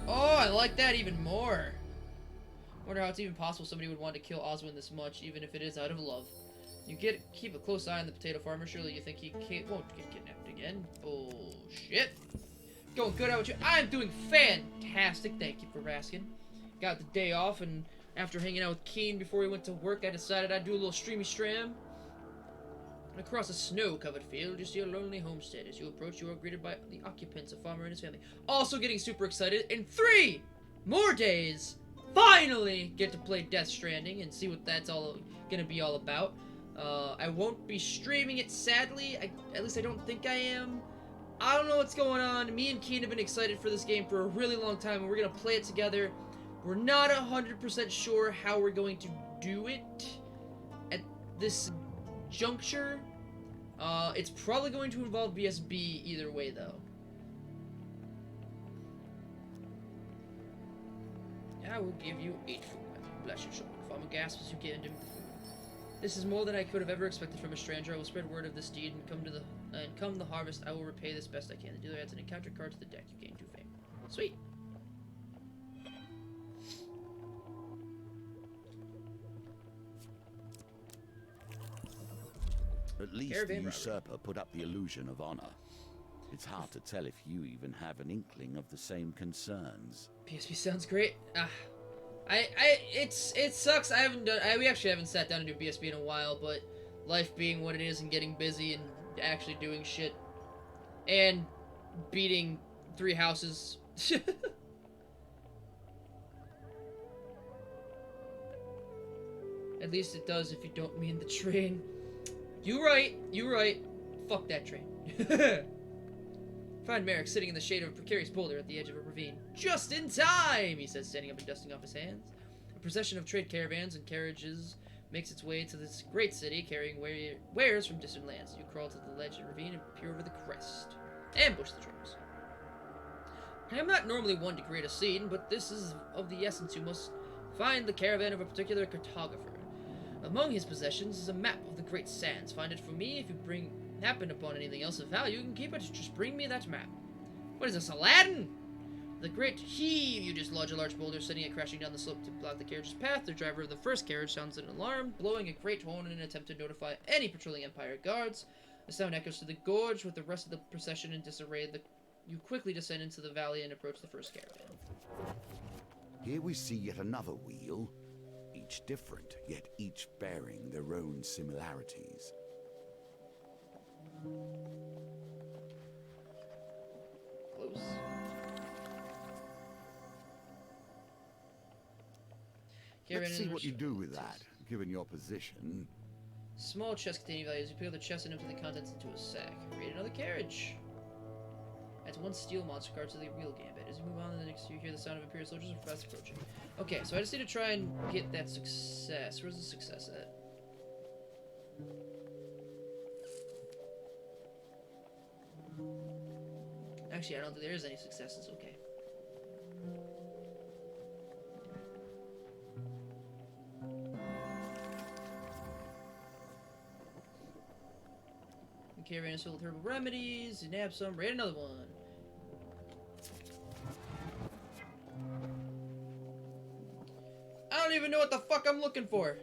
Oh, I like that even more. I wonder how it's even possible somebody would want to kill Oswin this much, even if it is out of love. You keep a close eye on the potato farmer. Surely you think he won't get kidnapped again. Bullshit. Going good out with you. I'm doing fantastic. fantastic. Thank you for asking. Got the day off, and after hanging out with Keen before he went to work, I decided I'd do a little streamy stram. And across a snow-covered field, you see a lonely homestead. As you approach, you are greeted by the occupants, a farmer and his family. Also getting super excited. In 3 more days, finally get to play Death Stranding and see what that's all gonna be all about. I won't be streaming it, sadly. At least I don't think I am. I don't know what's going on. Me and Keen have been excited for this game for a really long time, and we're gonna play it together. We're not 100% sure how we're going to do it at this juncture. It's probably going to involve BSB either way, though. I will give you 8 food. Bless your soul. Farmer gasps as you get into the food. This is more than I could have ever expected from a stranger. I will spread word of this deed, and come the harvest, I will repay this best I can. The dealer adds an encounter card to the deck. You gain 2 fame. Sweet. At least the usurper put up the illusion of honor. It's hard to tell if you even have an inkling of the same concerns. PSP sounds great. It sucks. We actually haven't sat down to do BSB in a while, but life being what it is and getting busy and actually doing shit and beating 3 houses. At least it does if you don't mean the train. You right. Fuck that train. Find Merrick sitting in the shade of a precarious boulder at the edge of a ravine. Just in time, he says, standing up and dusting off his hands. A procession of trade caravans and carriages makes its way to this great city, carrying wares from distant lands. You crawl to the ledge of the ravine and peer over the crest. Ambush the troops. I am not normally one to create a scene, but this is of the essence. You must find the caravan of a particular cartographer. Among his possessions is a map of the Great Sands. Find it for me. If you happen upon anything else of value, you can keep it. Just bring me that map. What is this, Aladdin? The great heave. You dislodge a large boulder, sending it crashing down the slope to block the carriage's path. The driver of the first carriage sounds an alarm, blowing a great horn in an attempt to notify any patrolling Empire guards. The sound echoes to the gorge with the rest of the procession in disarray. You quickly descend into the valley and approach the first caravan. Here we see yet another wheel. Each different, yet each bearing their own similarities. Close. Let's see what you do with that, given your position. Small chest containing values. You pick up the chest and empty the contents into a sack. Create another carriage. Adds 1 steel monster card to the wheel gambit. As you move on to the next, you hear the sound of Imperial soldiers fast approaching. Okay, so I just need to try and get that success. Where's the success at? Actually, I don't think there is any successes. Okay. The caravan is filled with herbal remedies. You nab some. Raid another one. I don't even know what the fuck I'm looking for.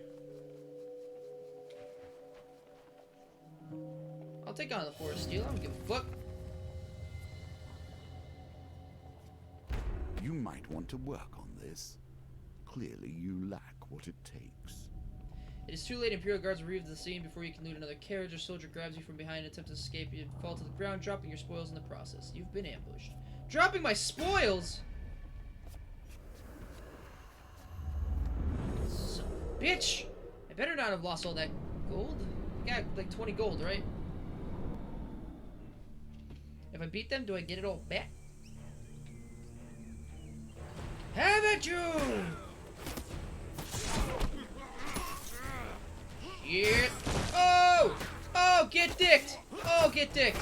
I'll take on the forest steel. I don't give a fuck. You might want to work on this. Clearly, you lack what it takes. It is too late. Imperial guards arrive at the scene before you can loot another carriage. A soldier grabs you from behind and attempts to escape. You fall to the ground, dropping your spoils in the process. You've been ambushed. Dropping my spoils? Son of a bitch! I better not have lost all that gold. I got like 20 gold, right? If I beat them, do I get it all back? Have at you! Shit! Oh! Oh, get dicked! Oh, get dicked!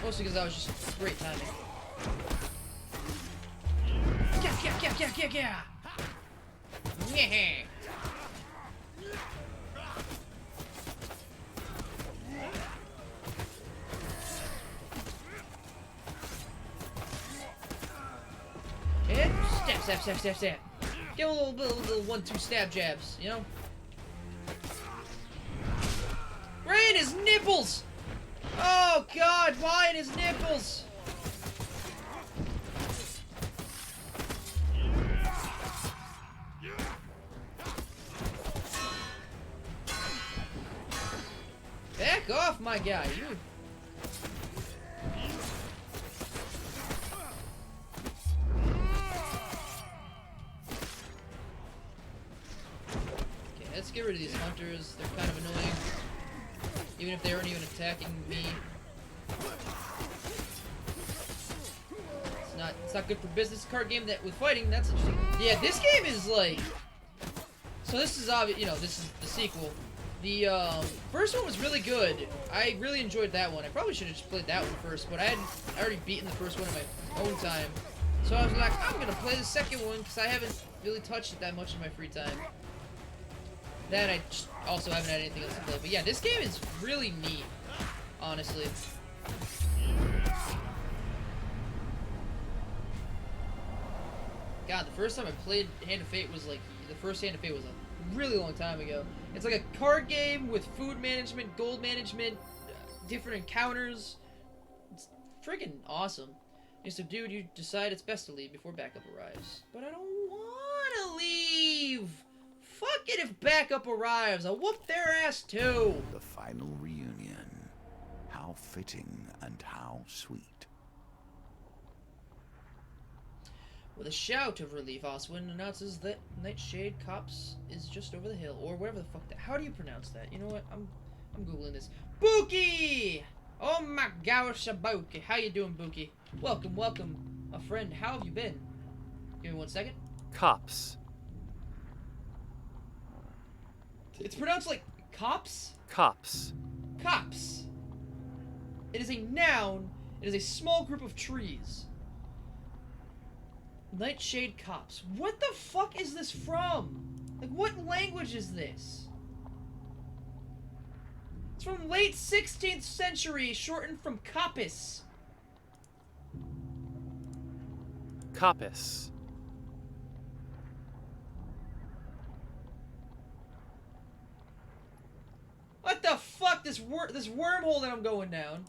Mostly because I was just great timing. Yeah! And stab. Give a little 1-2 stab jabs, you know? Right in his nipples! Oh God, why in his nipples? Back off, my guy. You. Okay, let's get rid of these hunters. They're kind of annoying. Even if they aren't even attacking me. It's not good for business. Card game that with fighting, that's interesting. Yeah, this game is like. So this is obvious, you know, this is the sequel. The first one was really good. I really enjoyed that one. I probably should have just played that one first, but I already beaten the first one in my own time. So I was like, I'm gonna play the second one because I haven't really touched it that much in my free time. Then I just also haven't had anything else to play. But yeah, this game is really neat, honestly. God, the first time I played Hand of Fate was like, the first Hand of Fate was a really long time ago. It's like a card game with food management, gold management, different encounters. It's friggin' awesome. And so, dude, you decide it's best to leave before backup arrives. But I don't wanna leave! Fuck it if backup arrives, I'll whoop their ass too! The final reunion. How fitting and how sweet. With a shout of relief, Oswin announces that Nightshade Copse is just over the hill, or whatever the fuck that. How do you pronounce that? You know what? I'm googling this. Buki! Oh my gosh, Buki! How you doing, Buki? Welcome, welcome, a friend. How have you been? Give me 1 second. Cops. It's pronounced like cops. Cops. Cops. It is a noun. It is a small group of trees. Nightshade Copse. What the fuck is this from? Like, what language is this? It's from late 16th century, shortened from coppice. Coppice. What the fuck? This wormhole that I'm going down.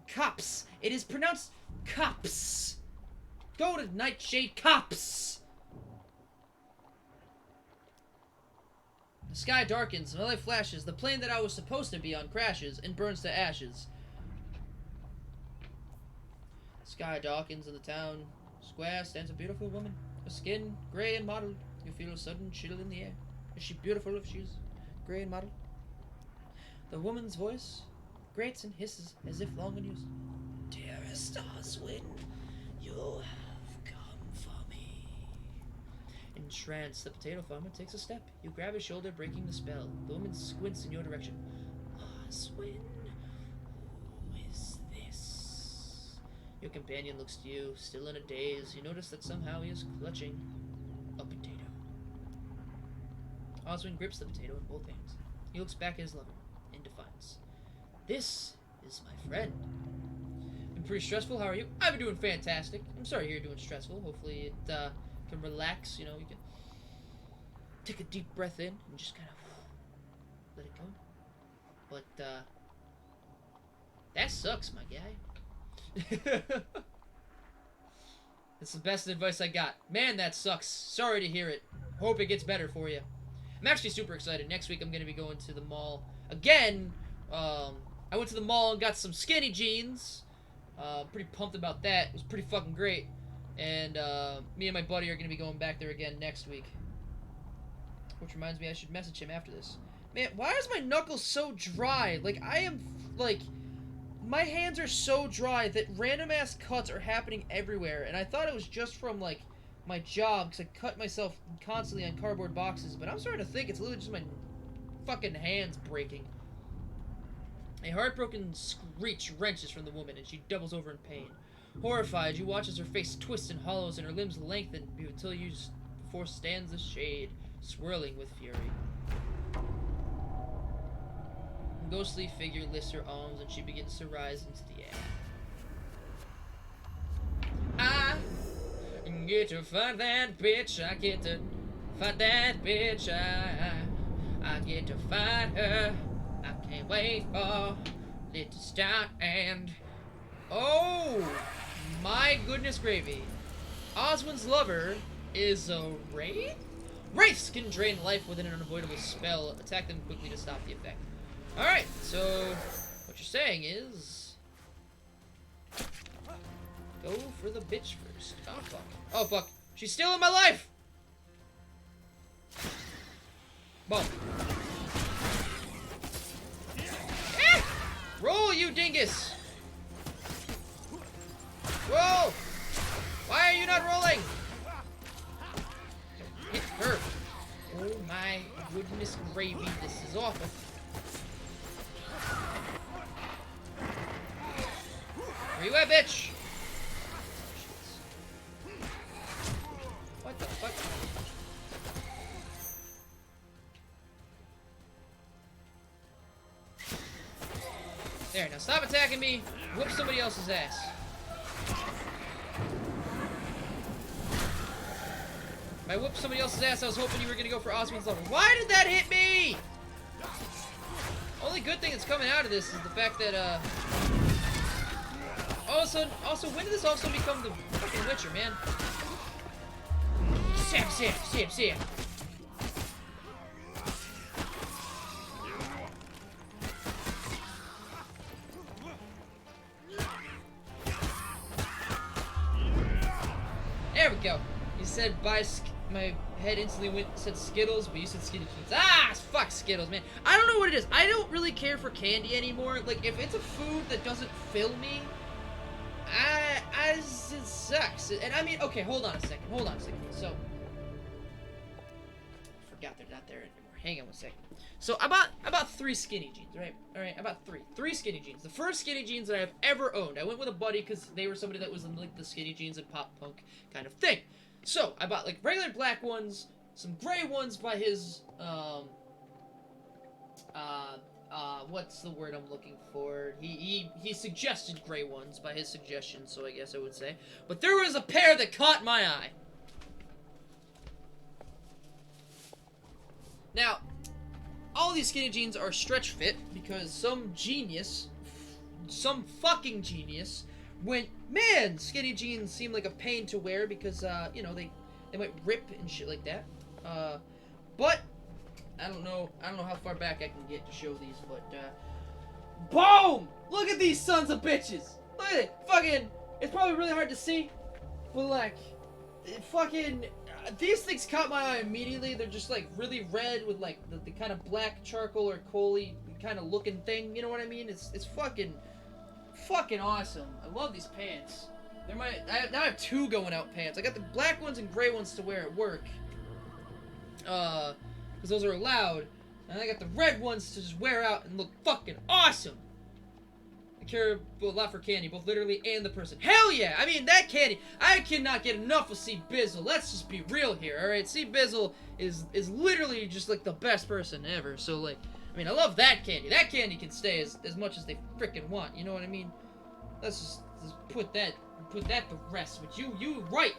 Copse. It is pronounced copse. Go to Nightshade Copse! The sky darkens, and light flashes. The plane that I was supposed to be on crashes and burns to ashes. The sky darkens in the town square stands a beautiful woman. Her skin gray and mottled. You feel a sudden chill in the air. Is she beautiful if she's gray and mottled? The woman's voice grates and hisses as if long unused. Dearest Oswin, you have come for me. Entranced, the potato farmer takes a step. You grab his shoulder, breaking the spell. The woman squints in your direction. Oswin, who is this? Your companion looks to you, still in a daze. You notice that somehow he is clutching a potato. Oswin grips the potato in both hands. He looks back at his lover in defiance. This is my friend. Been pretty stressful. How are you? I've been doing fantastic. I'm sorry you're doing stressful. Hopefully it can relax. You know, you can take a deep breath in and just kind of let it go. But that sucks, my guy. That's the best advice I got. Man, that sucks. Sorry to hear it. Hope it gets better for you. I'm actually super excited. Next week I'm going to be going to the mall again. I went to the mall and got some skinny jeans. Pretty pumped about that. It was pretty fucking great. And me and my buddy are going to be going back there again next week. Which reminds me I should message him after this. Man, why is my knuckles so dry? Like, I am, like, my hands are so dry that random ass cuts are happening everywhere. And I thought it was just from, like, my job, because I cut myself constantly on cardboard boxes. But I'm starting to think it's literally just my fucking hands breaking. A heartbroken screech wrenches from the woman, and she doubles over in pain. Horrified, you watch as her face twists and hollows and her limbs lengthen until before stands the shade, swirling with fury. A ghostly figure lifts her arms, and she begins to rise into the air. I get to fight that bitch. I get to fight that bitch. I get to fight her. I can't wait for Let's start and... Oh! My goodness gravy. Oswin's lover is a wraith? Wraiths can drain life within an unavoidable spell. Attack them quickly to stop the effect. Alright, so what you're saying is... Go for the bitch first. Oh, fuck. Oh, fuck. She's still in my life! Boom. Eh! Roll, you dingus! Roll! Why are you not rolling? Hit her. Oh my goodness gravy, this is awful. Where you at, bitch? What the fuck? There, now stop attacking me. Whoop somebody else's ass. If I whooped somebody else's ass, I was hoping you were gonna go for Oswald's lover. Why did that hit me? Only good thing that's coming out of this is the fact that, also, when did this also become the fucking Witcher, man? Sam. There we go. You said my head instantly said Skittles, but you said Skinny Jeans. Ah, fuck Skittles, man. I don't know what it is. I don't really care for candy anymore. Like, if it's a food that doesn't fill me, it sucks. And I mean, okay, hold on a second. So, I forgot they're not there anymore. Hang on one second. So, I bought 3 skinny jeans, right? Alright, I bought 3 skinny jeans. The first skinny jeans that I've ever owned. I went with a buddy because they were somebody that was in, like, the skinny jeans and pop punk kind of thing. So, I bought, like, regular black ones, some gray ones by his, what's the word I'm looking for? He suggested gray ones by his suggestion, so I guess I would say. But there was a pair that caught my eye. Now, all these skinny jeans are stretch fit because some fucking genius went, man, skinny jeans seem like a pain to wear because, you know, they might rip and shit like that. But I don't know how far back I can get to show these, but, boom! Look at these sons of bitches! Look at it! Fucking, it's probably really hard to see, but, like, fucking, these things caught my eye immediately. They're just, like, really red with, like, the kind of black charcoal or coaly kind of looking thing, you know what I mean? It's fucking awesome. I love these pants. Now I have 2 going out pants. I got the black ones and gray ones to wear at work. Because those are allowed. And I got the red ones to just wear out and look fucking awesome. I care a lot for candy, both literally and the person. Hell yeah! I mean, that candy, I cannot get enough of C. Bizzle. Let's just be real here, alright? C. Bizzle is literally just, like, the best person ever. So, like, I mean, I love that candy. That candy can stay as much as they frickin' want. You know what I mean? Let's just put that to rest. But you right,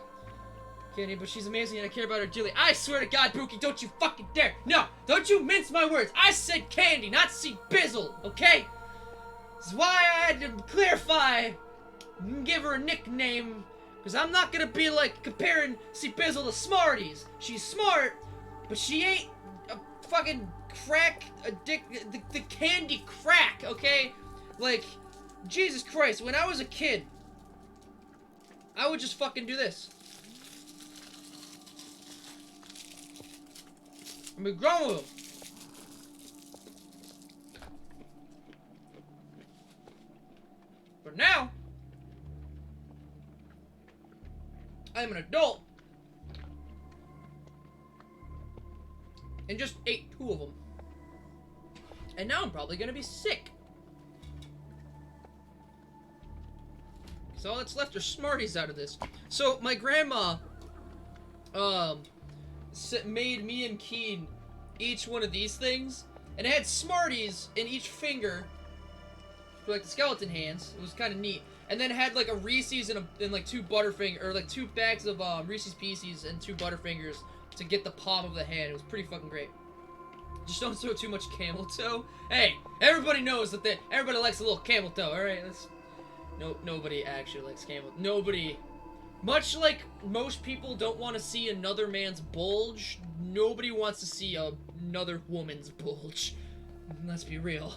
Candy, but she's amazing and I care about her dearly. I swear to God, Pookie, don't you fucking dare. No, don't you mince my words. I said Candy, not C. Bizzle, okay? This is why I had to clarify and give her a nickname. Because I'm not going to be, like, comparing C. Bizzle to Smarties. She's smart, but she ain't a fucking crack addict, the candy crack, okay? Like, Jesus Christ, when I was a kid, I would just fucking do this. I'd be grown with them. But now, I'm an adult and just ate 2 of them. And now I'm probably gonna be sick. So all that's left are Smarties out of this. So my grandma, made me and Keen each one of these things, and it had Smarties in each finger for like the skeleton hands. It was kind of neat. And then it had like a Reese's and like 2 Butterfingers, or like 2 bags of Reese's Pieces and 2 Butterfingers to get the palm of the hand. It was pretty fucking great. Just don't throw too much camel toe. Hey, everybody knows that everybody likes a little camel toe. All right, nobody actually likes camel. Nobody. Much like most people don't want to see another man's bulge, nobody wants to see another woman's bulge. Let's be real.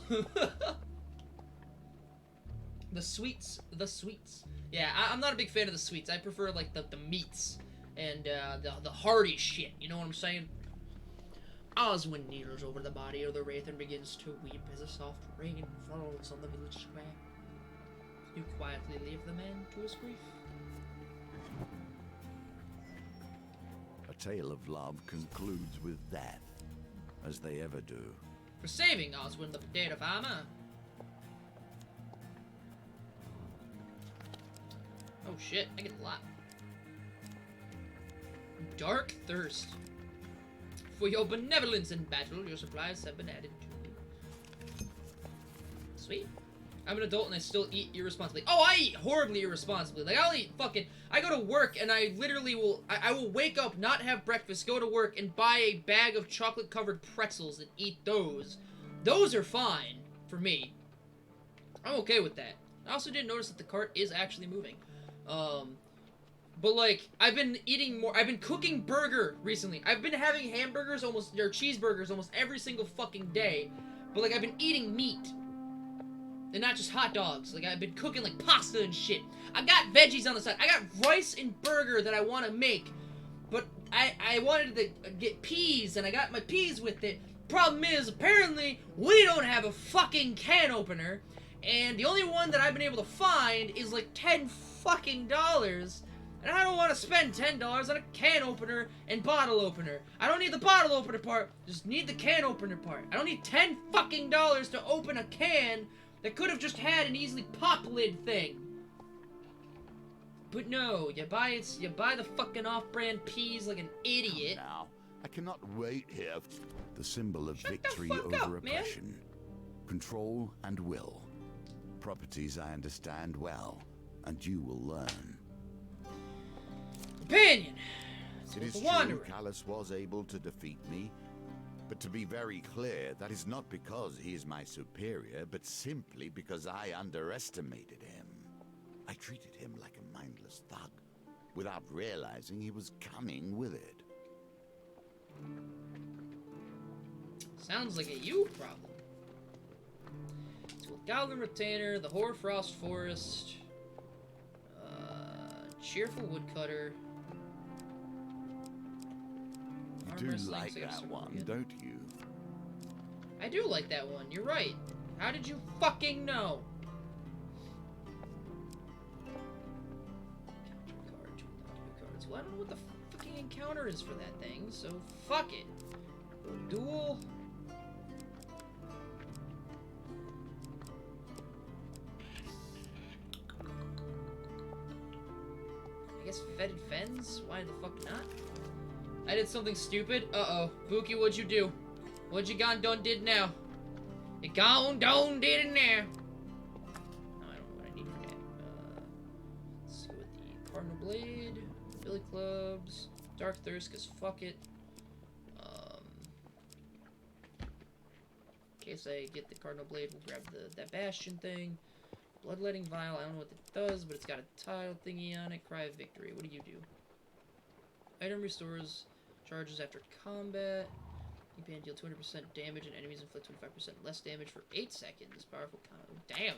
The sweets. Yeah, I'm not a big fan of the sweets. I prefer like the meats and the hearty shit. You know what I'm saying? Oswin kneels over the body of the wraith and begins to weep as a soft rain falls on the village square. You quietly leave the man to his grief. A tale of love concludes with death, as they ever do. For saving Oswin the potato farmer. Oh shit, I get a lot. Dark Thirst. For your benevolence in battle, your supplies have been added to. Sweet. I'm an adult and I still eat irresponsibly. Oh, I eat horribly irresponsibly. Like, I'll eat fucking... I go to work and I literally will... I will wake up, not have breakfast, go to work, and buy a bag of chocolate-covered pretzels and eat those. Those are fine for me. I'm okay with that. I also didn't notice that the cart is actually moving. But, like, I've been eating more... I've been cooking burger recently. I've been having hamburgers or cheeseburgers almost every single fucking day. But, like, I've been eating meat. And not just hot dogs. Like, I've been cooking, like, pasta and shit. I got veggies on the side. I got rice and burger that I want to make. But I wanted to get peas, and I got my peas with it. Problem is, apparently, we don't have a fucking can opener. And the only one that I've been able to find is, like, $10 fucking dollars. And I don't want to spend $10 on a can opener and bottle opener. I don't need the bottle opener part. Just need the can opener part. I don't need $10 fucking dollars to open a can that could have just had an easily pop lid thing. But no, you buy the fucking off-brand peas like an idiot. Now, I cannot wait here. The symbol of Shut victory the fuck over up, oppression. Man. Control and will. Properties I understand well, and you will learn. Companion! It is true Callus was able to defeat me, but to be very clear, that is not because he is my superior, but simply because I underestimated him. I treated him like a mindless thug, without realizing he was cunning with it. Sounds like a you problem. Tool Goblin Retainer, the Hoarfrost Forest, Cheerful Woodcutter. You do like that one, don't you? I do like that one, you're right. How did you fucking know? Card, cards. Well, I don't know what the fucking encounter is for that thing, so fuck it. Duel. I guess Fetid Fens? Why the fuck not? I did something stupid. Uh-oh. Buki, what'd you do? What you gone done did now? You gone done did it now. No, I don't know what I need for that. Let's go with the Cardinal Blade, Billy Clubs, Dark Thirst, because fuck it. In case I get the Cardinal Blade, we'll grab that Bastion thing. Bloodletting Vial, I don't know what it does, but it's got a tile thingy on it. Cry of Victory, what do? Item restores charges after combat. You can deal 200% damage and enemies inflict 25% less damage for 8 seconds. Powerful combo. Damn,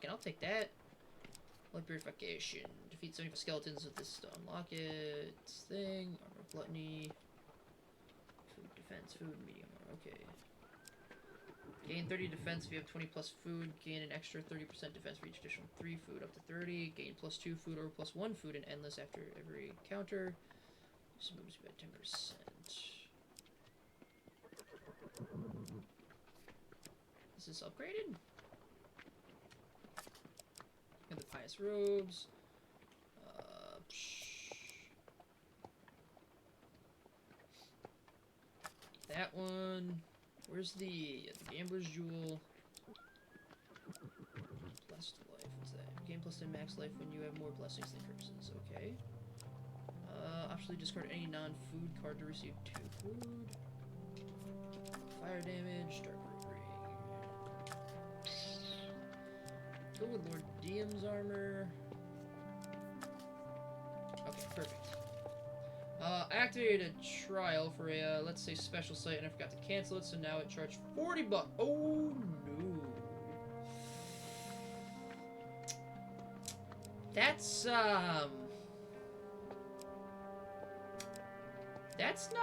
I'll take that. Blood Purification. Defeat 75 skeletons with this to unlock it. Thing. Armor Gluttony. Food defense. Food medium armor. Okay. Gain 30 defense if you have 20 plus food. Gain an extra 30% defense for each additional 3 food up to 30. Gain plus 2 food or plus 1 food in endless after every encounter. This moves by 10%. Is this upgraded? And the Pious Robes. That one. Where's the Gambler's Jewel? Blessed Life. What's that? Gain plus 10 max life when you have more blessings than curses. Okay. Optionally discard any non-food card to receive 2 food. fire damage, dark ring. Go with Lord Diem's armor. Okay, perfect. I activated a trial for a, let's say, special site, and I forgot to cancel it, so now it charged 40 bucks. Oh, no. That's not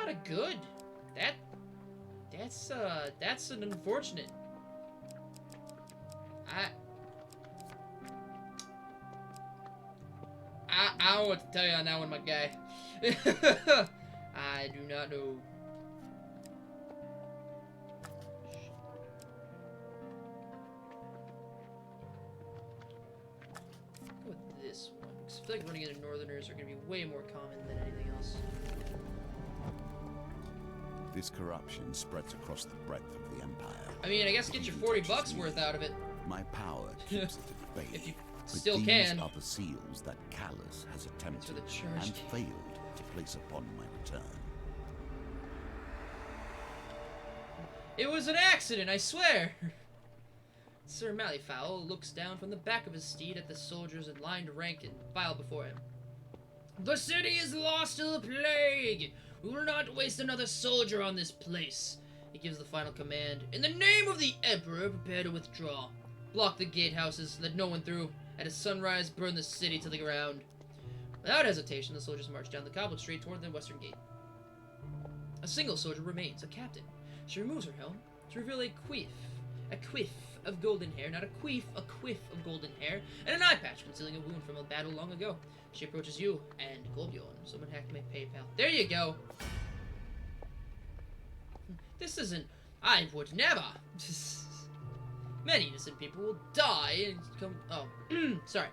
a good. That's an unfortunate. I don't know what to tell you on that one, my guy. I do not know. Go with this one. Because I feel like running into Northerners are going to be way more common than anything else. This corruption spreads across the breadth of the Empire. I mean, I guess get your 40 bucks worth out of it. My power keeps it at bay. If you but still these can. are the seals that Callus has attempted the charge and failed to place upon my return. It was an accident, I swear! Sir Mallefowl looks down from the back of his steed at the soldiers in line rank and file before him. The city is lost to the plague! We will not waste another soldier on this place. He gives the final command. In the name of the Emperor, prepare to withdraw. Block the gatehouses, let no one through. At its sunrise, burn the city to the ground. Without hesitation, the soldiers march down the cobbled street toward the western gate. A single soldier remains, a captain. She removes her helm to reveal a quiff of golden hair, not a queef, a quiff of golden hair, and an eye patch concealing a wound from a battle long ago. She approaches you, and Golbjorn. Someone hacked my PayPal. There you go! This isn't... I would never! Many innocent people will die and come... Oh, sorry.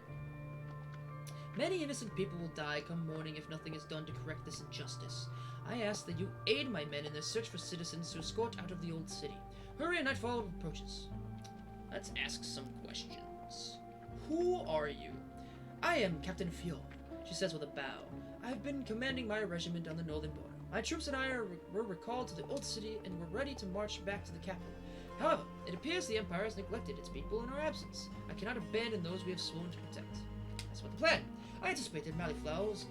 Many innocent people will die come morning if nothing is done to correct this injustice. I ask that you aid my men in their search for citizens to escort out of the old city. Hurry, and nightfall approaches. Let's ask some questions. Who are you? I am Captain Feos, she says with a bow. I've been commanding my regiment on the northern border. My troops and I were recalled to the old city and were ready to march back to the capital. However, it appears the Empire has neglected its people in our absence. I cannot abandon those we have sworn to protect. That's what the plan. I anticipated Mallefol's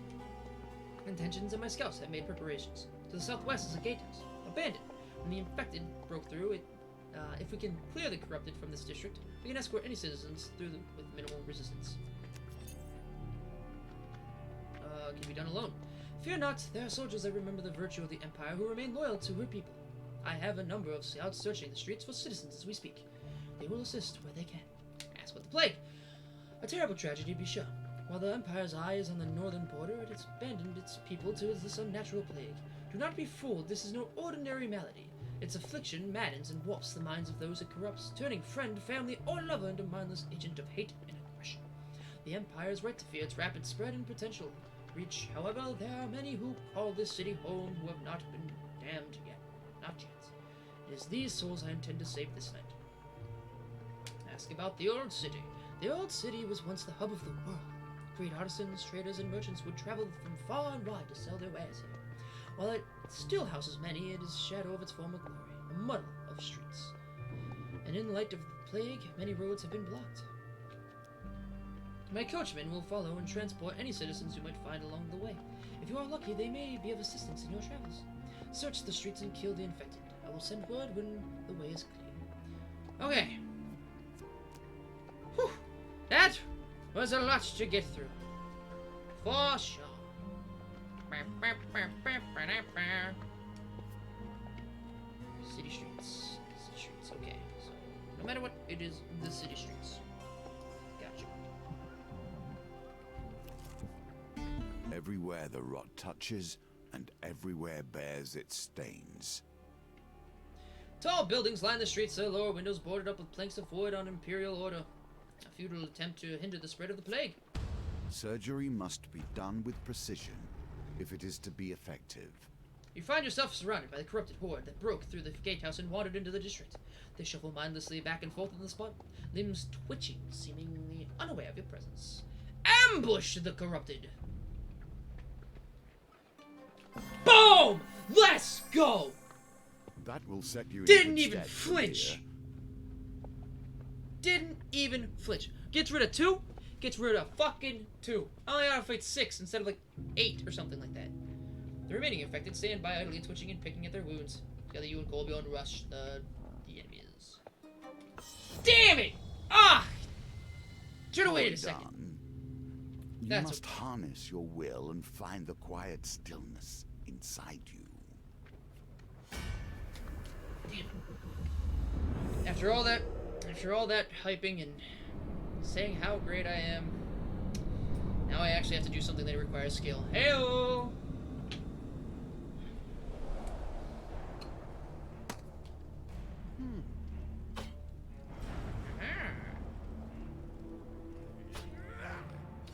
intentions, and my scouts have made preparations. To the southwest is a gatehouse, abandoned. When the infected broke through it, if we can clear the corrupted from this district, we can escort any citizens through with minimal resistance. Can be done alone. Fear not, there are soldiers that remember the virtue of the Empire who remain loyal to her people. I have a number of scouts searching the streets for citizens as we speak. They will assist where they can. As with the plague, a terrible tragedy, be sure. While the Empire's eye is on the northern border, it has abandoned its people to this unnatural plague. Do not be fooled, this is no ordinary malady. Its affliction maddens and warps the minds of those it corrupts, turning friend, family, or lover into a mindless agent of hate and aggression. The Empire is right to fear its rapid spread and potential reach. However, there are many who call this city home who have not been damned yet. Not yet. It is these souls I intend to save this night. Ask about the old city. The old city was once the hub of the world. Great artisans, traders, and merchants would travel from far and wide to sell their wares here. While it still houses many, it is a shadow of its former glory, a muddle of streets. And in light of the plague, many roads have been blocked. My coachmen will follow and transport any citizens you might find along the way. If you are lucky, they may be of assistance in your travels. Search the streets and kill the infected. I will send word when the way is clear. Okay. Whew. That was a lot to get through. For sure. City streets. City streets, okay. So, no matter what, it is the city streets. Gotcha. Everywhere the rot touches, and everywhere bears its stains. Tall buildings line the streets, their lower windows boarded up with planks of wood on imperial order. A futile attempt to hinder the spread of the plague. Surgery must be done with precision if it is to be effective. You find yourself surrounded by the corrupted horde that broke through the gatehouse and wandered into the district. They shuffle mindlessly back and forth on the spot, limbs twitching, seemingly unaware of your presence. Ambush the corrupted! Boom! Let's go! That will set you in Didn't good even stead, flinch. dear. Didn't even flinch. Gets rid of 2. Gets rid of fucking 2. I only gotta fight 6 instead of like 8 or something like that. The remaining infected stand by idly twitching and picking at their wounds. Together you and Golbion rush the enemies. Damn it! Ah! Should've waited a second. Done. You That's must okay. harness your will and find the quiet stillness inside you. After all that hyping and saying how great I am, now I actually have to do something that requires skill. Heyo!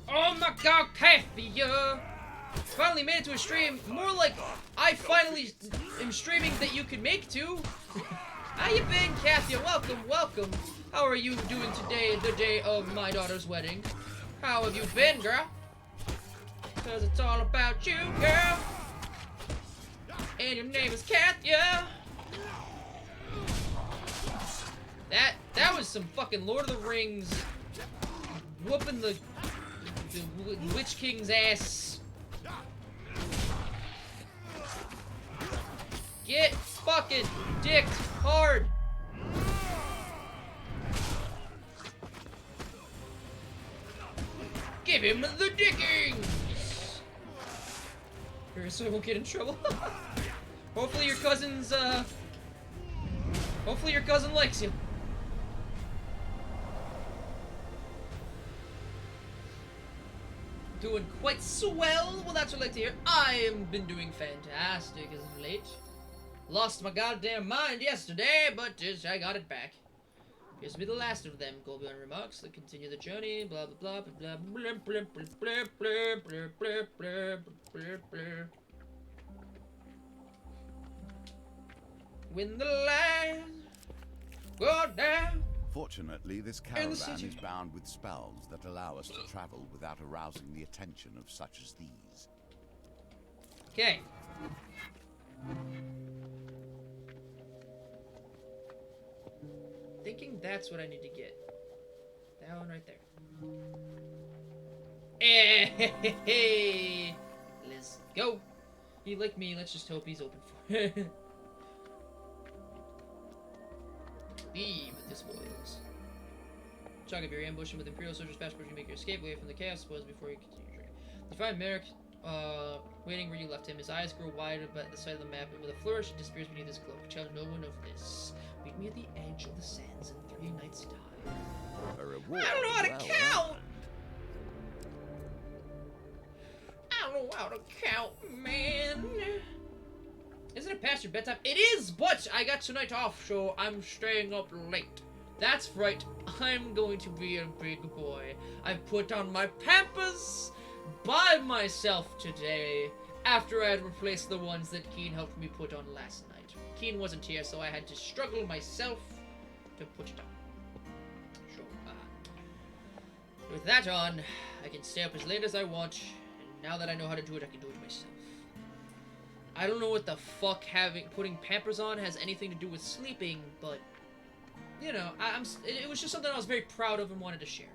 Oh my god, Kathia! Finally made it to a stream. More like I finally am streaming that you could make to. How you been, Kathia? Welcome, welcome. How are you doing today, the day of my daughter's wedding? How have you been, girl? Cause it's all about you, girl. And your name is Kathia. That was some fucking Lord of the Rings whooping the Witch King's ass. Get fucking dicked hard. Give him the dickings. Here, so I won't get in trouble. Hopefully your cousin likes you. Doing quite swell. Well, that's what I like to hear. I have been doing fantastic as of late. Lost my goddamn mind yesterday, but I got it back. Appears to be the last of them. Golbion remarks. They continue the journey. Blah blah blah blah blah blah blah blah blah blah blah blah blah blah. When the lights go down. Fortunately, this caravan is bound with spells that allow us to travel without arousing the attention of such as these. Okay. Thinking that's what I need to get. That one right there. Hey, let's go. He like me. Let's just hope he's open for it. Leave the spoils. Shock if you're ambushing with Imperial soldiers, fast approach, you make your escape away from the chaos spoils before you continue your journey. You find Merrick waiting where you left him. His eyes grow wide at the sight of the map, and with a flourish, he disappears beneath his cloak. Tell no one of this. Meet me at the edge of the sands in 3 nights' time. A reward. I don't know how to well count! earned. I don't know how to count, man. Isn't it past your bedtime? It is, but I got tonight off, so I'm staying up late. That's right, I'm going to be a big boy. I've put on my Pampers by myself today, after I had replaced the ones that Keen helped me put on last night. Keen wasn't here, so I had to struggle myself to put it on. So, with that on, I can stay up as late as I want, and now that I know how to do it, I can do it myself. I don't know what the fuck putting Pampers on has anything to do with sleeping, but, you know, it was just something I was very proud of and wanted to share.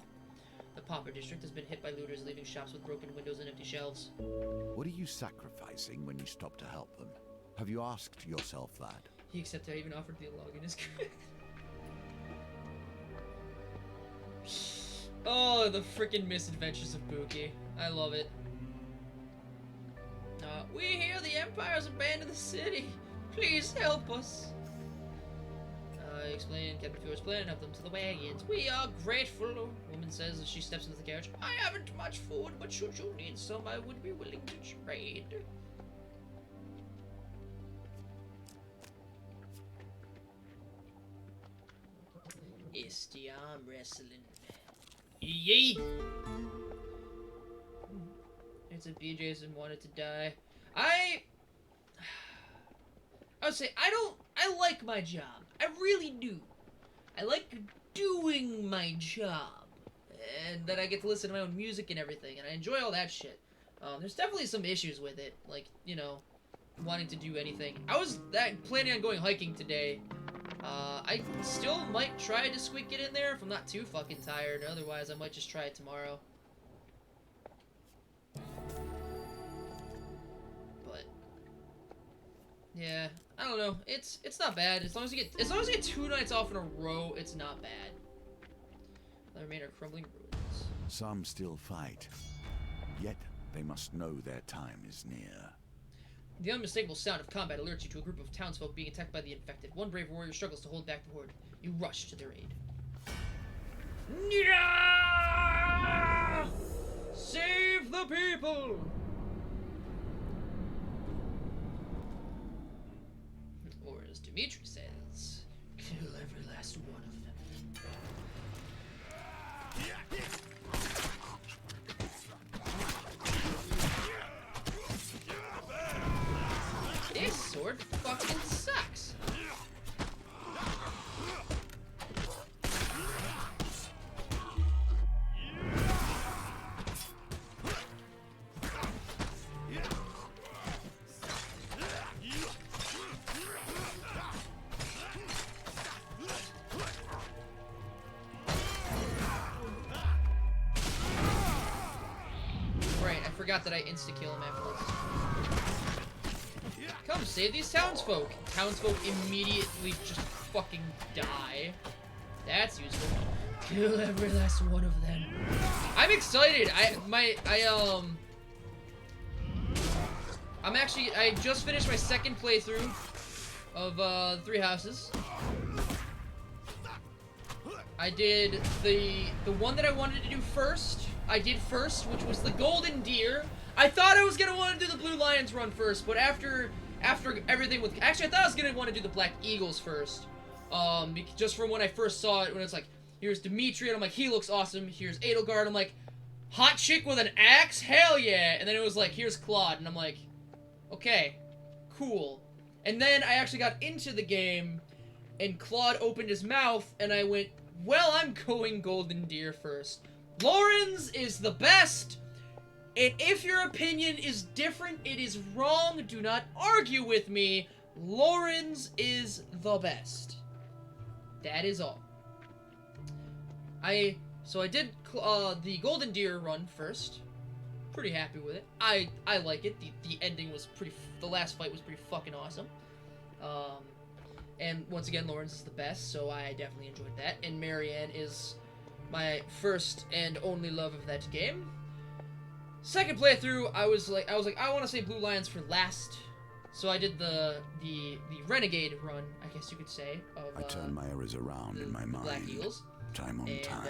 The Pauper District has been hit by looters leaving shops with broken windows and empty shelves. What are you sacrificing when you stop to help them? Have you asked yourself that? He accepted. I even offered the login is correct. Oh, the freaking misadventures of Buki. I love it. We hear the Empire's abandoned the city. Please help us. Explain Captain Feos' plan and help them to the wagons. We are grateful, woman says as she steps into the carriage. I haven't much food, but should you need some, I would be willing to trade. It's the arm wrestling. Yee! It's a BJ's and wanted to die. I would say I like my job. I really do. I like doing my job. And that I get to listen to my own music and everything, and I enjoy all that shit. There's definitely some issues with it, like, you know, wanting to do anything. I was planning on going hiking today. I still might try to squeak it in there if I'm not too fucking tired. Otherwise, I might just try it tomorrow. But yeah, I don't know. It's not bad as long as you get 2 nights off in a row. It's not bad. The remainder are crumbling ruins. Some still fight, yet they must know their time is near. The unmistakable sound of combat alerts you to a group of townsfolk being attacked by the infected. One brave warrior struggles to hold back the horde. You rush to their aid. Yeah! Save the people! Or as Dimitri says, kill every last one of them. This sword fucking sucks. Right, I forgot that I insta-kill him afterwards. Come save these townsfolk. Townsfolk immediately just fucking die. That's useful. Kill every last one of them. I'm excited. I just finished my second playthrough of 3 Houses. I did the one that I wanted to do first. I did first, which was the Golden Deer. I thought I was gonna want to do the Blue Lions run first, but after everything with... Actually, I thought I was gonna want to do the Black Eagles first. Just from when I first saw it, when it's like, here's Dimitri, and I'm like, he looks awesome. Here's Edelgard, I'm like, hot chick with an axe? Hell yeah! And then it was like, here's Claude, and I'm like, okay, cool. And then I actually got into the game, and Claude opened his mouth, and I went, well, I'm going Golden Deer first. Lauren's is the best! And if your opinion is different, it is wrong. Do not argue with me. Lauren's is the best. That is all. So I did the Golden Deer run first. Pretty happy with it. I like it. The ending was pretty... The last fight was pretty fucking awesome. And once again, Lauren's is the best, so I definitely enjoyed that. And Marianne is my first and only love of that game. Second playthrough, I was like, I want to say Blue Lions for last, so I did the Renegade run, I guess you could say. I turn my errors around in my mind. Black Eagles. Time on time.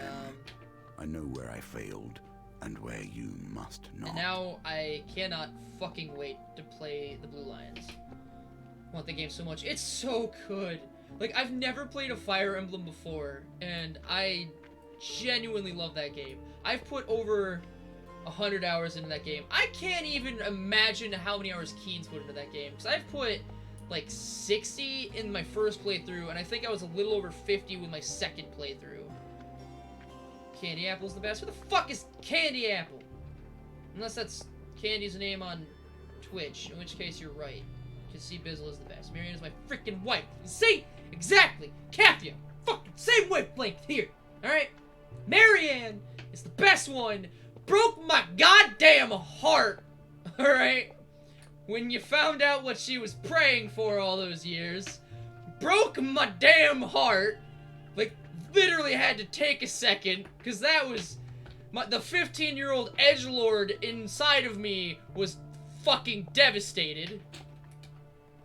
I know where I failed and where you must not. And now I cannot fucking wait to play the Blue Lions. I want the game so much. It's so good. Like, I've never played a Fire Emblem before, and I genuinely love that game. I've put over 100 hours into that game. I can't even imagine how many hours Keen's put into that game, because I've put like 60 in my first playthrough, and I think I was a little over 50 with my second playthrough. Candy Apple's the best. Who the fuck is Candy Apple? Unless that's Candy's name on Twitch, in which case you're right. Because C Bizzle is the best. Marianne is my freaking wife. See? Exactly! Kathia! Fucking same wavelength here! Alright? Marianne is the best one! Broke my goddamn heart! Alright? When you found out what she was praying for all those years. Broke my damn heart! Like, literally had to take a second, because that was... the 15-year-old edgelord inside of me was fucking devastated.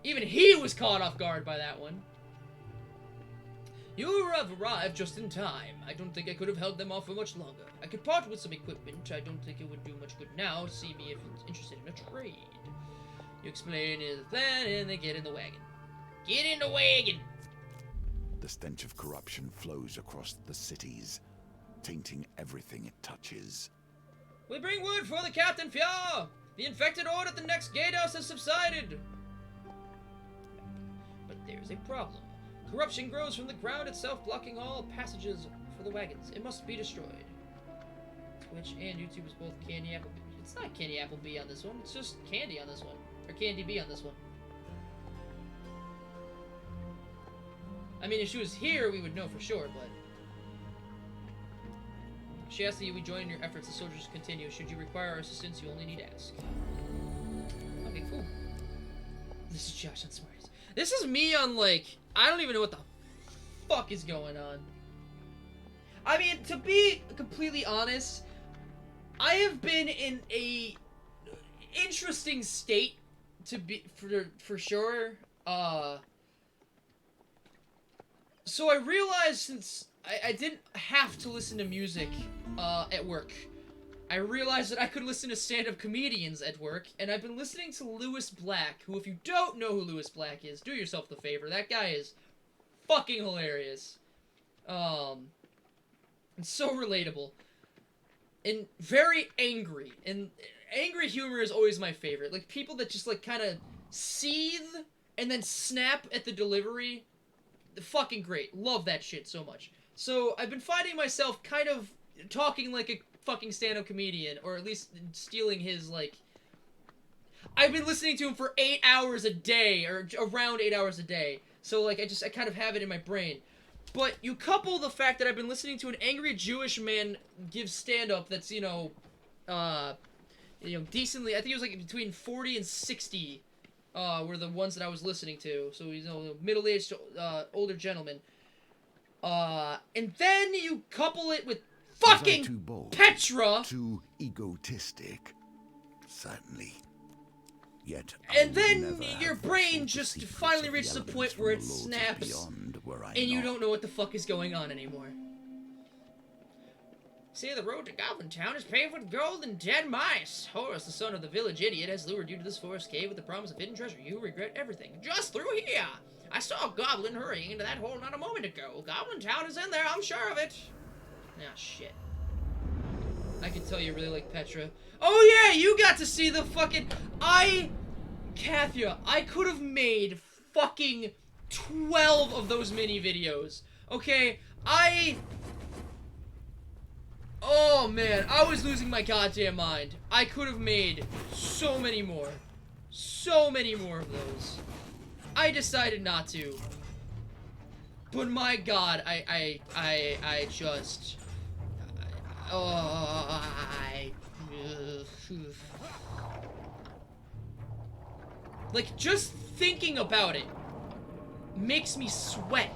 Even he was caught off guard by that one. You have arrived just in time. I don't think I could have held them off for much longer. I could part with some equipment. I don't think it would do much good now. See me if you're interested in a trade. You explain the plan and they get in the wagon. Get in the wagon! The stench of corruption flows across the cities, tainting everything it touches. We bring word for the Captain Feos! The infected horde at the next gatehouse has subsided! But there's a problem. Corruption grows from the ground itself, blocking all passages for the wagons. It must be destroyed. Twitch and YouTube is both Candy Apple. It's not Candy Apple B on this one. It's just Candy on this one. Or Candy B on this one. I mean, if she was here, we would know for sure, but... She asks that we join in your efforts as soldiers continue. Should you require our assistance, you only need to ask. Okay, cool. This is Josh on Smarties. This is me on, like... I don't even know what the fuck is going on. I mean, to be completely honest, I have been in a interesting state to be for sure. So I realized since I didn't have to listen to music at work, I realized that I could listen to stand-up comedians at work, and I've been listening to Lewis Black, who, if you don't know who Lewis Black is, do yourself the favor. That guy is fucking hilarious. And so relatable. And very angry. And angry humor is always my favorite. Like, people that just, like, kind of seethe and then snap at the delivery. Fucking great. Love that shit so much. So, I've been finding myself kind of talking like a fucking stand-up comedian, or at least stealing his, like... I've been listening to him for 8 hours a day, or around 8 hours a day. So, like, I kind of have it in my brain. But you couple the fact that I've been listening to an angry Jewish man give stand-up that's, decently... I think it was, like, between 40 and 60 were the ones that I was listening to. So, middle-aged, older gentlemen. And then you couple it with fucking too bold, Petra! Too egotistic. Certainly. Yet and then your brain just finally reaches a point where it snaps, and you don't know what the fuck is going on anymore. See, the road to Goblin Town is paved with gold and dead mice. Horus, the son of the village idiot, has lured you to this forest cave with the promise of hidden treasure. You regret everything. Just through here! I saw a goblin hurrying into that hole not a moment ago. Goblin Town is in there, I'm sure of it. Ah, shit. I can tell you really like Petra. Oh yeah, you got to see the fucking... Kathia, I could have made fucking 12 of those mini videos. Okay, oh man, I was losing my goddamn mind. I could have made so many more. So many more of those. I decided not to. But my god, I just... Like, just thinking about it makes me sweat.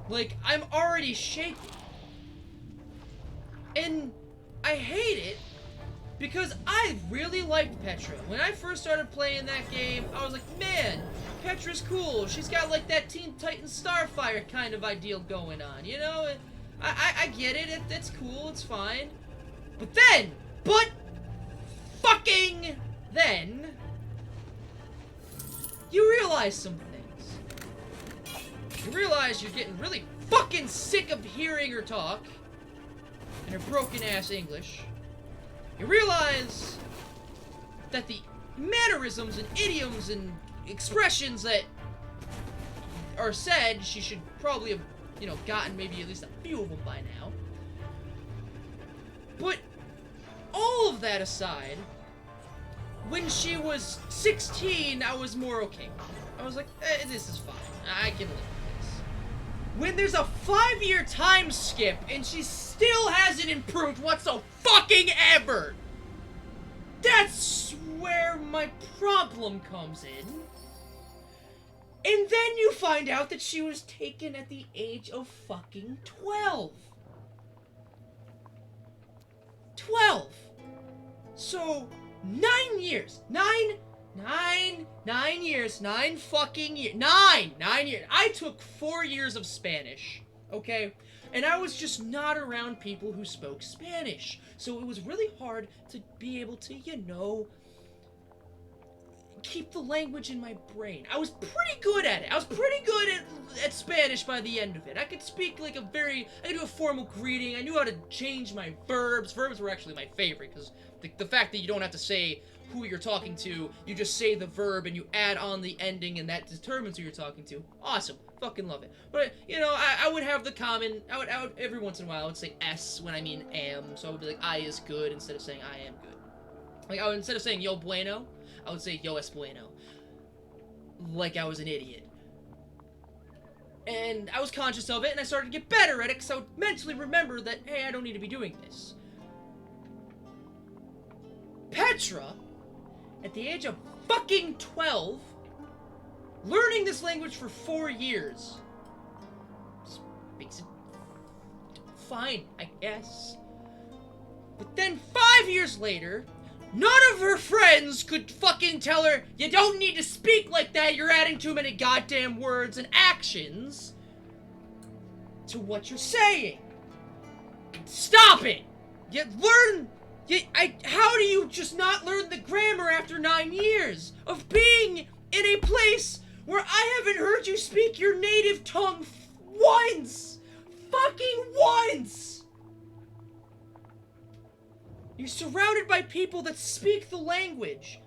Like, I'm already shaking. And I hate it because I really liked Petra. When I first started playing that game, I was like, man, Petra's cool. She's got, like, that Teen Titans Starfire kind of ideal going on, you know? I get it. It's cool. It's fine. But then, fucking then, you realize some things. You realize you're getting really fucking sick of hearing her talk in her broken-ass English. You realize that the mannerisms and idioms and expressions that are said, she should probably have, gotten maybe at least a few of them by now. But all of that aside, when she was 16, I was more okay. I was like, this is fine. I can live with this. When there's a 5-year time skip and she still hasn't improved whatsoever, that's where my problem comes in. And then you find out that she was taken at the age of fucking 12. 12! So, 9 years. 9 years. 9 fucking years. 9 years. I took 4 years of Spanish, okay? And I was just not around people who spoke Spanish. So it was really hard to be able to, keep the language in my brain. I was pretty good at it. I was pretty good at Spanish by the end of it. I could speak like I could do a formal greeting. I knew how to change my verbs. Verbs were actually my favorite, because the fact that you don't have to say who you're talking to, you just say the verb and you add on the ending and that determines who you're talking to. Awesome. Fucking love it. But, I would have the common, I would every once in a while, I would say S when I mean am, so I would be like, I is good instead of saying I am good. Like, instead of saying yo bueno, I would say yo es bueno. Like I was an idiot. And I was conscious of it, and I started to get better at it, because I would mentally remember that, hey, I don't need to be doing this. Petra, at the age of fucking 12, learning this language for 4 years, makes it fine, I guess. But then 5 years later, none of her friends could fucking tell her, you don't need to speak like that, you're adding too many goddamn words and actions to what you're saying. Stop it! How do you just not learn the grammar after 9 years of being in a place where I haven't heard you speak your native tongue once? Fucking once! You're surrounded by people that speak the language.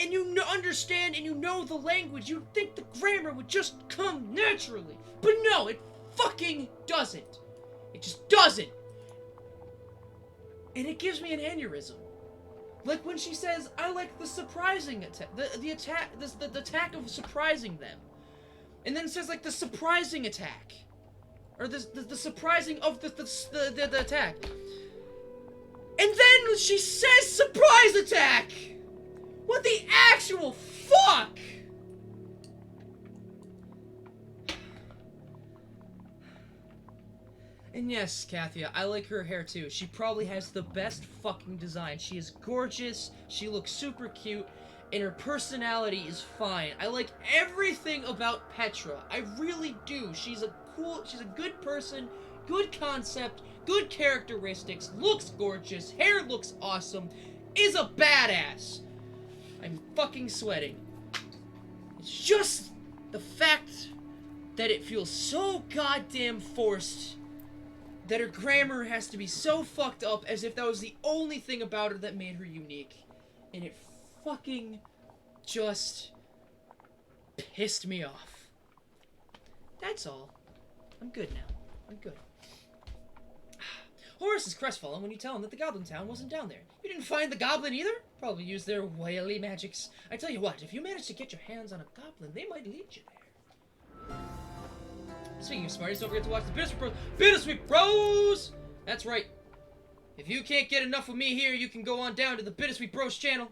And you understand and you know the language. You'd think the grammar would just come naturally. But no, it fucking doesn't. It just doesn't. And it gives me an aneurysm. Like when she says, I like the surprising attack. The attack of surprising them. And then says like the surprising attack. Or the surprising of the attack. And then she says surprise attack! What the actual fuck? And yes, Kathia, I like her hair too. She probably has the best fucking design. She is gorgeous, she looks super cute, and her personality is fine. I like everything about Petra. I really do. She's a good person, good concept, good characteristics, looks gorgeous, hair looks awesome, is a badass. I'm fucking sweating. It's just the fact that it feels so goddamn forced that her grammar has to be so fucked up as if that was the only thing about her that made her unique. And it fucking just pissed me off. That's all. I'm good now. I'm good. Horace is crestfallen when you tell him that the Goblin Town wasn't down there. You didn't find the goblin either? Probably used their wily magics. I tell you what, if you manage to get your hands on a goblin, they might lead you there. Speaking of Smarties, don't forget to watch the Bittersweet Bros. Bittersweet Bros! That's right. If you can't get enough of me here, you can go on down to the Bittersweet Bros channel.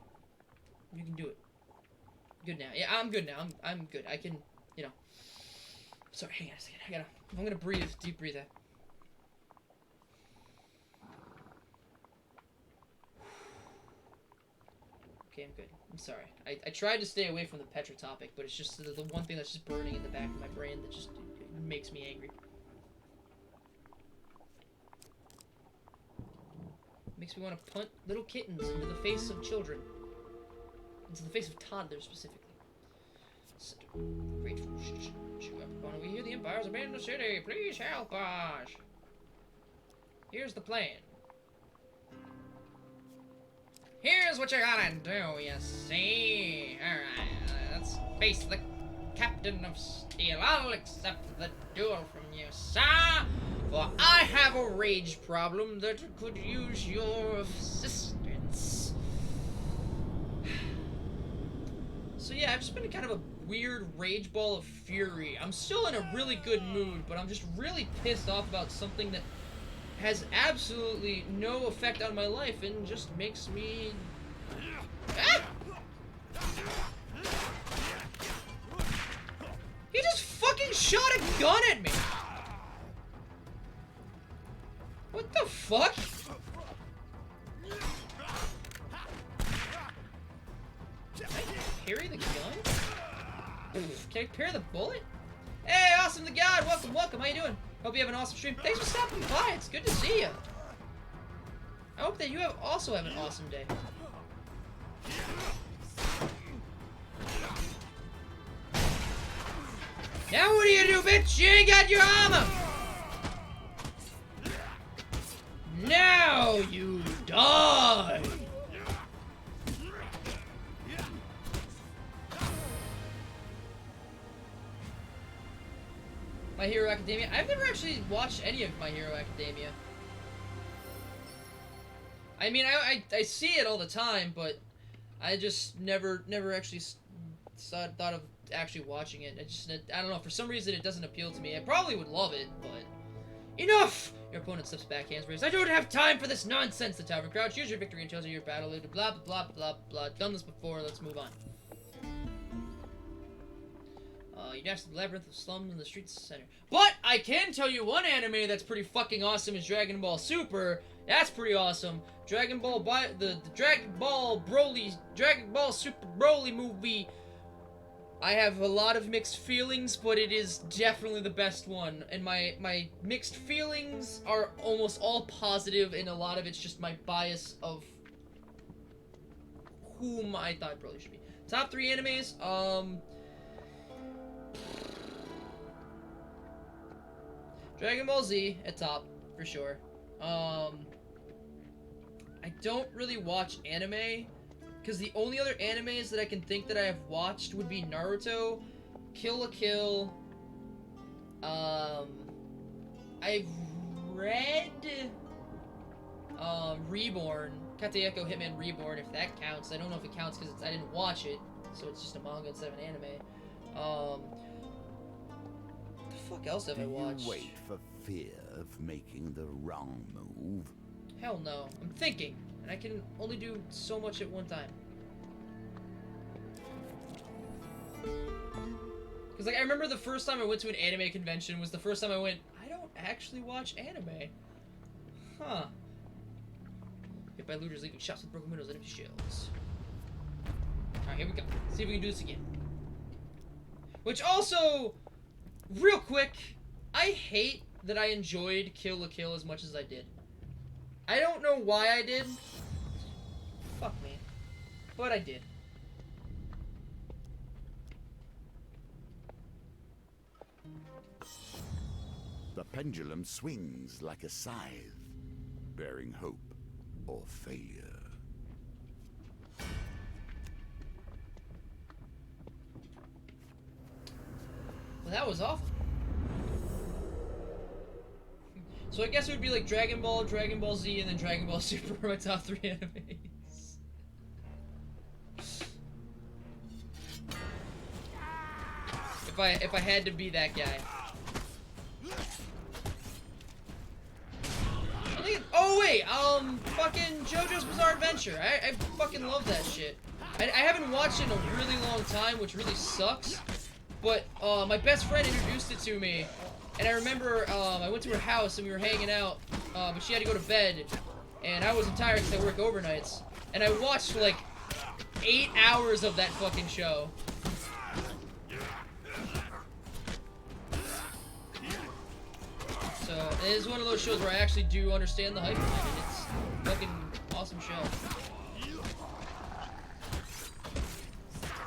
You can do it. Good now. Yeah, I'm good now. I'm good. I can, you know. Sorry, hang on a second. I'm gonna breathe. Deep breathe out. Okay, I'm good. I'm sorry. I tried to stay away from the Petra topic, but it's just the one thing that's just burning in the back of my brain that just it makes me angry. Makes me want to punt little kittens into the face of children. Into the face of toddlers, specifically. Grateful. When we hear the Empire's abandoned the city, please help us. Here's the plan. Here's what you gotta do, you see. Alright, let's face the Captain of Steel. I'll accept the duel from you, sir. For I have a rage problem that could use your assistance. So yeah, I've just been kind of a weird rage ball of fury. I'm still in a really good mood, but I'm just really pissed off about something that has absolutely no effect on my life and just makes me... Ah! He just fucking shot a gun at me! What the fuck? Can I parry the gun? Can I parry the bullet? Hey, Awesome the God! Welcome, welcome, how you doing? Hope you have an awesome stream. Thanks for stopping by. It's good to see you. I hope that you also have an awesome day. Now what do you do, bitch? You ain't got your armor. Now you die. My Hero Academia. I've never actually watched any of My Hero Academia. I mean, I see it all the time, but I just never actually thought of actually watching it. I don't know, for some reason it doesn't appeal to me. I probably would love it, but... Enough! Your opponent slips back, hands raised. I don't have time for this nonsense! The Tavern crouch. Use your victory and choose your battle. Blah, blah, blah, blah, blah. Done this before, let's move on. You dash the labyrinth of slums in the streets center. But I can tell you one anime that's pretty fucking awesome is Dragon Ball Super. That's pretty awesome. Dragon Ball the Dragon Ball Super Broly movie. I have a lot of mixed feelings, but it is definitely the best one. And my mixed feelings are almost all positive, and a lot of it's just my bias of whom I thought Broly should be. Top 3 animes, Dragon Ball Z at top, for sure. I don't really watch anime, because the only other animes that I can think that I have watched would be Naruto, Kill la Kill, I've read, Reborn, Katayeko Hitman Reborn, if that counts. I don't know if it counts because I didn't watch it, so it's just a manga instead of an anime. What the fuck else have I watched? Do you wait for fear of making the wrong move? Hell no. I'm thinking, and I can only do so much at one time. Because, like, I remember the first time I went to an anime convention was the first time I went, I don't actually watch anime. Huh. Hit by looters leaving shops with broken windows and empty shells. Alright, here we go. See if we can do this again. Which also, real quick, I hate that I enjoyed Kill la Kill as much as I did. I don't know why I did. Fuck me. But I did. The pendulum swings like a scythe, bearing hope or failure. Well, that was awful. So I guess it would be like Dragon Ball, Dragon Ball Z, and then Dragon Ball Super for my top 3 animes. If I had to be that guy. Oh wait, fucking JoJo's Bizarre Adventure. I fucking love that shit. I haven't watched it in a really long time, which really sucks. But my best friend introduced it to me, and I remember I went to her house and we were hanging out, but she had to go to bed, and I wasn't tired because I work overnights, and I watched like 8 hours of that fucking show. So it is one of those shows where I actually do understand the hype behind it. It's a fucking awesome show.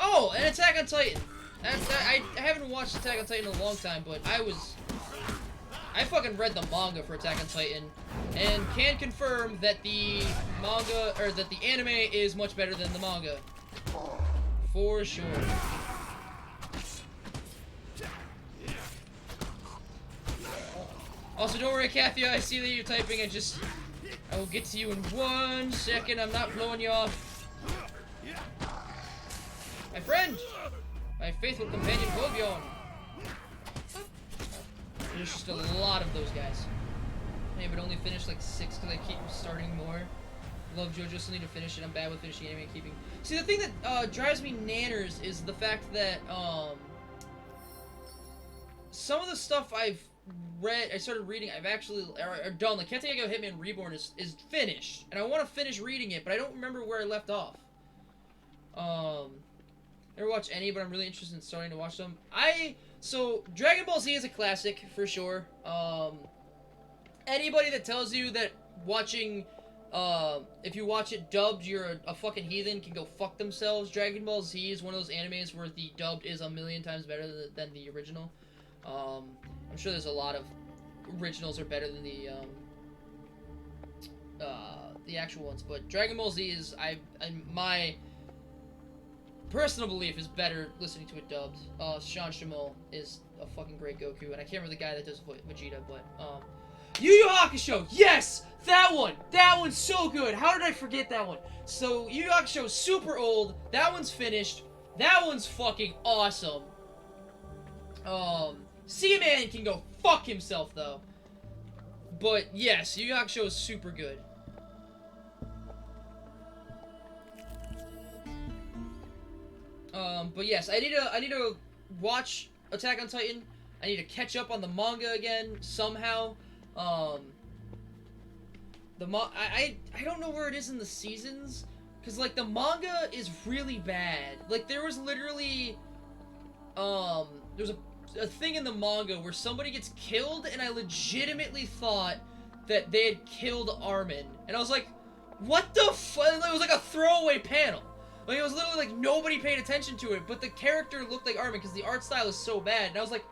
Oh, and Attack on Titan. I haven't watched Attack on Titan in a long time, but I fucking read the manga for Attack on Titan, and can confirm that the manga, or that the anime is much better than the manga. For sure. Also, don't worry, Kathy, I see that you're typing. I will get to you in 1 second. I'm not blowing you off. My friend! My faithful companion, Gobion. There's just a lot of those guys. Hey, but only finished like 6 because I keep starting more. Love JoJo, still need to finish it. I'm bad with finishing anime and keeping... See, the thing that drives me nanners is the fact that, some of the stuff I've read, I started reading, I've actually, or done, like Katayeko Hitman Reborn is finished, and I want to finish reading it, but I don't remember where I left off. Never watched any, but I'm really interested in starting to watch them. So, Dragon Ball Z is a classic, for sure. Anybody that tells you that watching, if you watch it dubbed, you're a fucking heathen, can go fuck themselves. Dragon Ball Z is one of those animes where the dubbed is a million times better than the original. I'm sure there's a lot of originals are better than the actual ones, but Dragon Ball Z is, my personal belief is better listening to it dubbed. Sean Shimel is a fucking great Goku, and I can't remember the guy that does Vegeta, but, Yu Yu Hakusho! Yes! That one! That one's so good! How did I forget that one? So, Yu Yu Hakusho is super old, that one's finished. That one's fucking awesome. Seaman can go fuck himself, though. But, yes, Yu Yu Hakusho is super good. But yes, I need to watch Attack on Titan. I need to catch up on the manga again, somehow. I don't know where it is in the seasons. Because, like, the manga is really bad. Like, there was literally, there's a thing in the manga where somebody gets killed, and I legitimately thought that they had killed Armin. And I was like, what the fuck? It was like a throwaway panel. Like, it was literally like nobody paid attention to it, but the character looked like Armin because the art style is so bad. And I was like,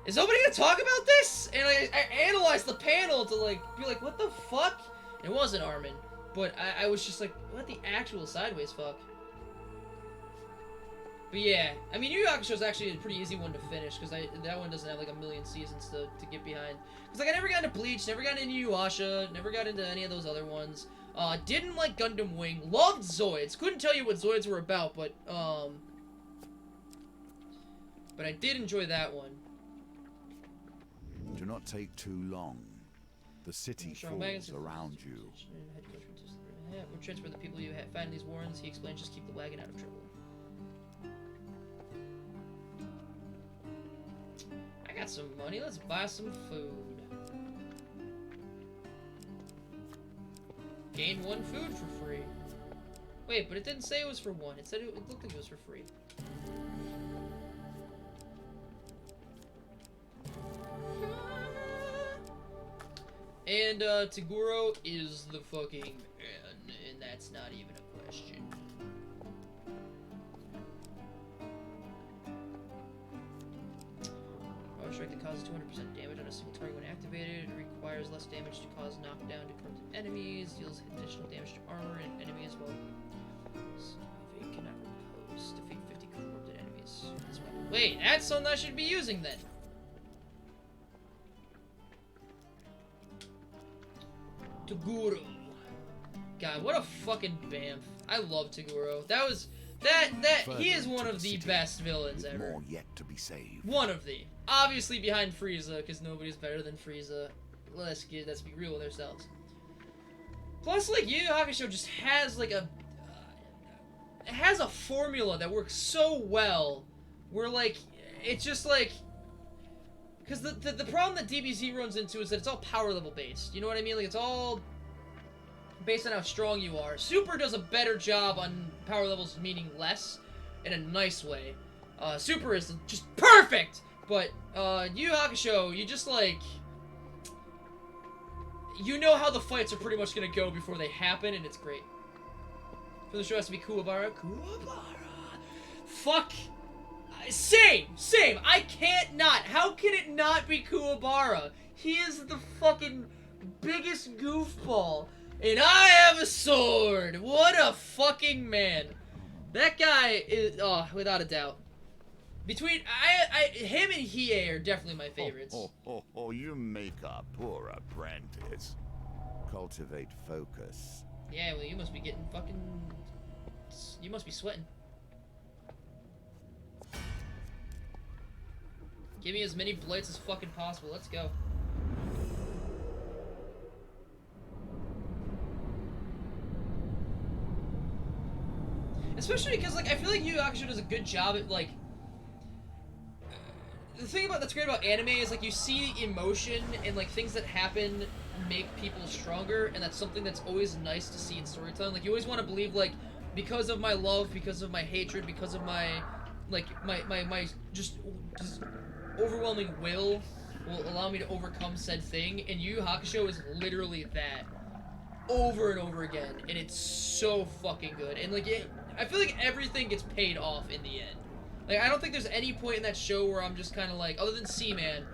is nobody gonna talk about this? And I analyzed the panel to, like, be like, what the fuck? It wasn't Armin. But I was just like, what the actual sideways fuck? But yeah, I mean, Yu Yu Hakusho is actually a pretty easy one to finish, because that one doesn't have, like, a million seasons to get behind. Because, like, I never got into Bleach, never got into Inuyasha, never got into any of those other ones. Didn't like Gundam Wing, loved Zoids, couldn't tell you what Zoids were about, but I did enjoy that one. Do not take too long. The city falls around you. We'll transfer the people you find in these warrens. He explains, just keep the wagon out of trouble. I got some money, let's buy some food. Gain 1 food for free. Wait, but it didn't say it was for 1. It said it looked like it was for free. And, Toguro is the fucking man, and that's not even a question. Power strike that causes 200% damage on a single target when activated. It requires less damage to cause knockdown to corrupted enemies. Deals additional damage to armor and enemy as well. It cannot repose. Defeat 50 corrupted enemies. Wait, that's something I should be using then. Toguro. God, what a fucking bamf. I love Toguro. He is one of the best villains ever. More yet to be saved. One of the. Obviously behind Frieza, because nobody's better than Frieza. Let's be real with ourselves. Plus, like, Yu Yu Hakusho just has, like, it has a formula that works so well, where, like, it's just, like, because the problem that DBZ runs into is that it's all power level based. You know what I mean? Like, it's all based on how strong you are. Super does a better job on power levels meaning less, in a nice way. Super is just perfect! But, Yu Yu Hakusho, you just, like, you know how the fights are pretty much gonna go before they happen, and it's great. For the show has to be Kuwabara. Kuwabara! Fuck! Same! I can't not! How can it not be Kuwabara? He is the fucking biggest goofball. And I have a sword! What a fucking man. That guy is, without a doubt. Between, him and Hiei are definitely my favorites. Oh, you make a poor apprentice. Cultivate focus. Yeah, well, you must be getting fucking, you must be sweating. Give me as many blights as fucking possible. Let's go. Especially because, like, I feel like Yu Yu Hakusho does a good job at, like, the thing that's great about anime is, like, you see emotion and, like, things that happen make people stronger, and that's something that's always nice to see in storytelling. Like, you always want to believe, like, because of my love, because of my hatred, because of my, like, my just overwhelming will allow me to overcome said thing, and Yu Yu Hakusho is literally that over and over again, and it's so fucking good. And, like, I feel like everything gets paid off in the end. Like, I don't think there's any point in that show where I'm just kind of like, other than Seaman,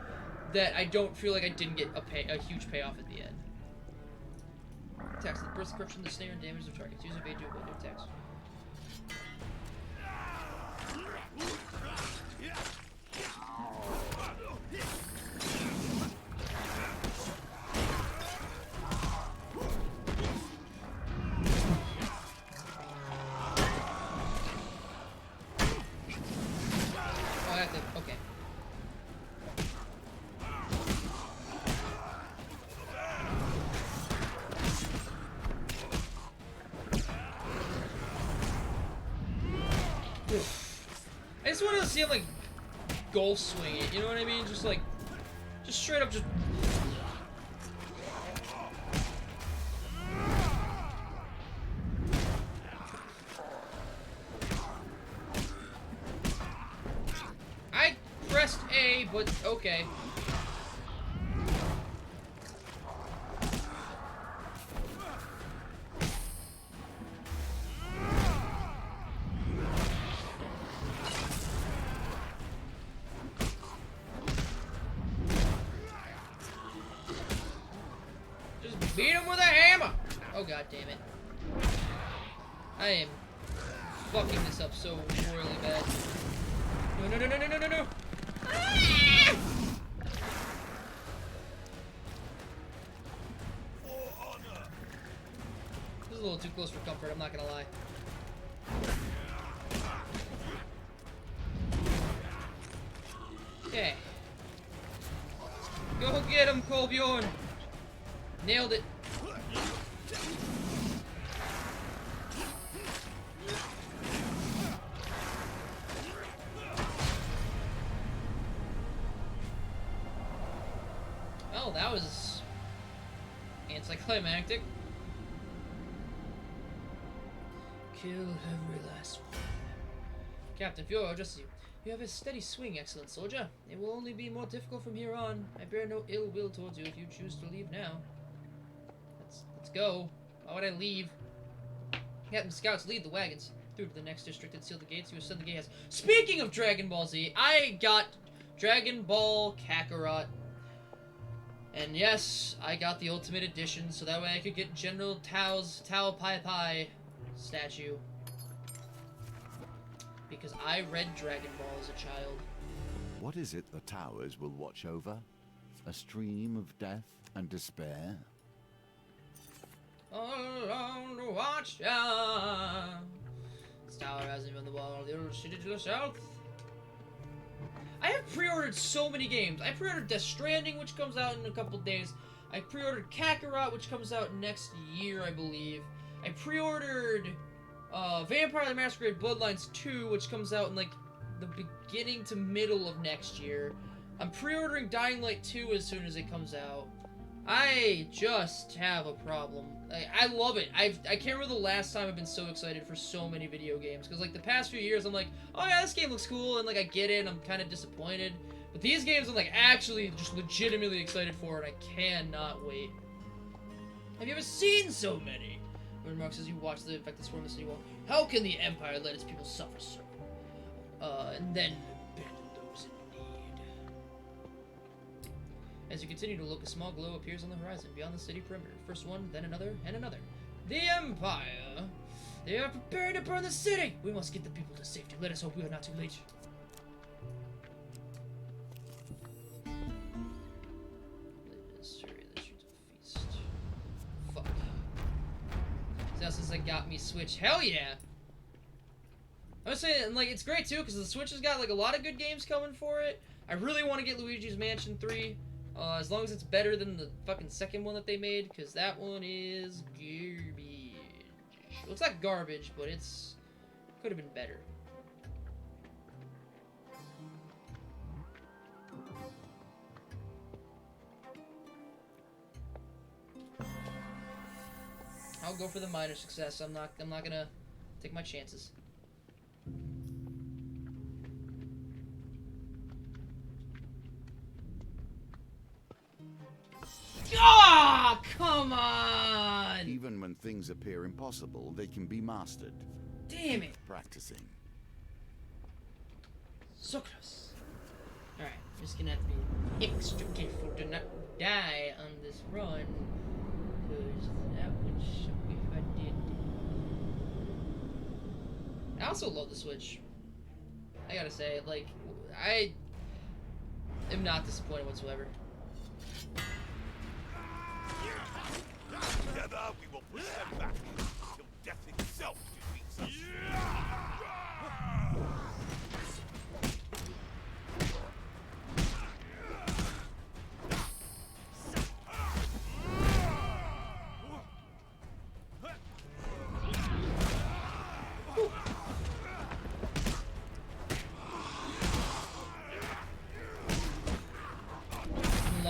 that I don't feel like I didn't get a huge payoff at the end. Attacks the burst, corruption, the snare, and damage of targets. Use evade to avoid new attacks. I just want to see him like golf swing it. You know what I mean? Just straight up, just. I pressed A, but okay. Beat him with a hammer! Oh god damn it. I am fucking this up so royally bad. No, no, no, no, no, no, no, no! Ah! This is a little too close for comfort, I'm not gonna lie. Okay. Go get him, Kolbjorn! Nailed it. Oh, that was anticlimactic. Kill every last one. Captain Feos addresses you. You have a steady swing, excellent soldier. It will only be more difficult from here on. I bear no ill will towards you if you choose to leave now. Let's go. Why would I leave? Captain Scouts, lead the wagons through to the next district and seal the gates. You ascend the gatehouse. Speaking of Dragon Ball Z, I got Dragon Ball Kakarot. And yes, I got the Ultimate Edition, so that way I could get General Tao Pai Pai statue. Because I read Dragon Ball as a child. What is it the towers will watch over? A stream of death and despair? All along the watch, this tower rising from the wall of the old city to the south. I have pre-ordered so many games. I pre-ordered Death Stranding, which comes out in a couple days. I pre-ordered Kakarot, which comes out next year, I believe. I pre-ordered Vampire the Masquerade Bloodlines 2, which comes out in like the beginning to middle of next year. I'm pre-ordering Dying Light 2 as soon as it comes out. I just have a problem. I love it. I can't remember the last time I've been so excited for so many video games. Because, like, the past few years, I'm like, oh, yeah, this game looks cool. And, like, I get it. And I'm kind of disappointed. But these games, I'm, like, actually just legitimately excited for. And I cannot wait. Have you ever seen so many? Remarks as you watch the infected swarm in the city wall. How can the Empire let its people suffer so? And then abandon those in need. As you continue to look, a small glow appears on the horizon beyond the city perimeter. First one, then another, and another. The Empire! They are preparing to burn the city! We must get the people to safety. Let us hope we are not too late. Feast. Fuck. So since I got me Switch, hell yeah! I was saying, like, it's great too, because the Switch has got, like, a lot of good games coming for it. I really want to get Luigi's Mansion 3. As long as it's better than the fucking second one that they made, because that one is garbage. Well, it's not garbage, but it's could have been better. I'll go for the minor success. I'm not gonna take my chances. Ah, oh, come on! Even when things appear impossible, they can be mastered. Damn it! Practicing. So close. Alright, I'm just gonna have to be extra careful to not die on this run. Because that would suck if I did. I also love the Switch. I gotta say, like, I am not disappointed whatsoever. Together we will push them back till death itself defeats us.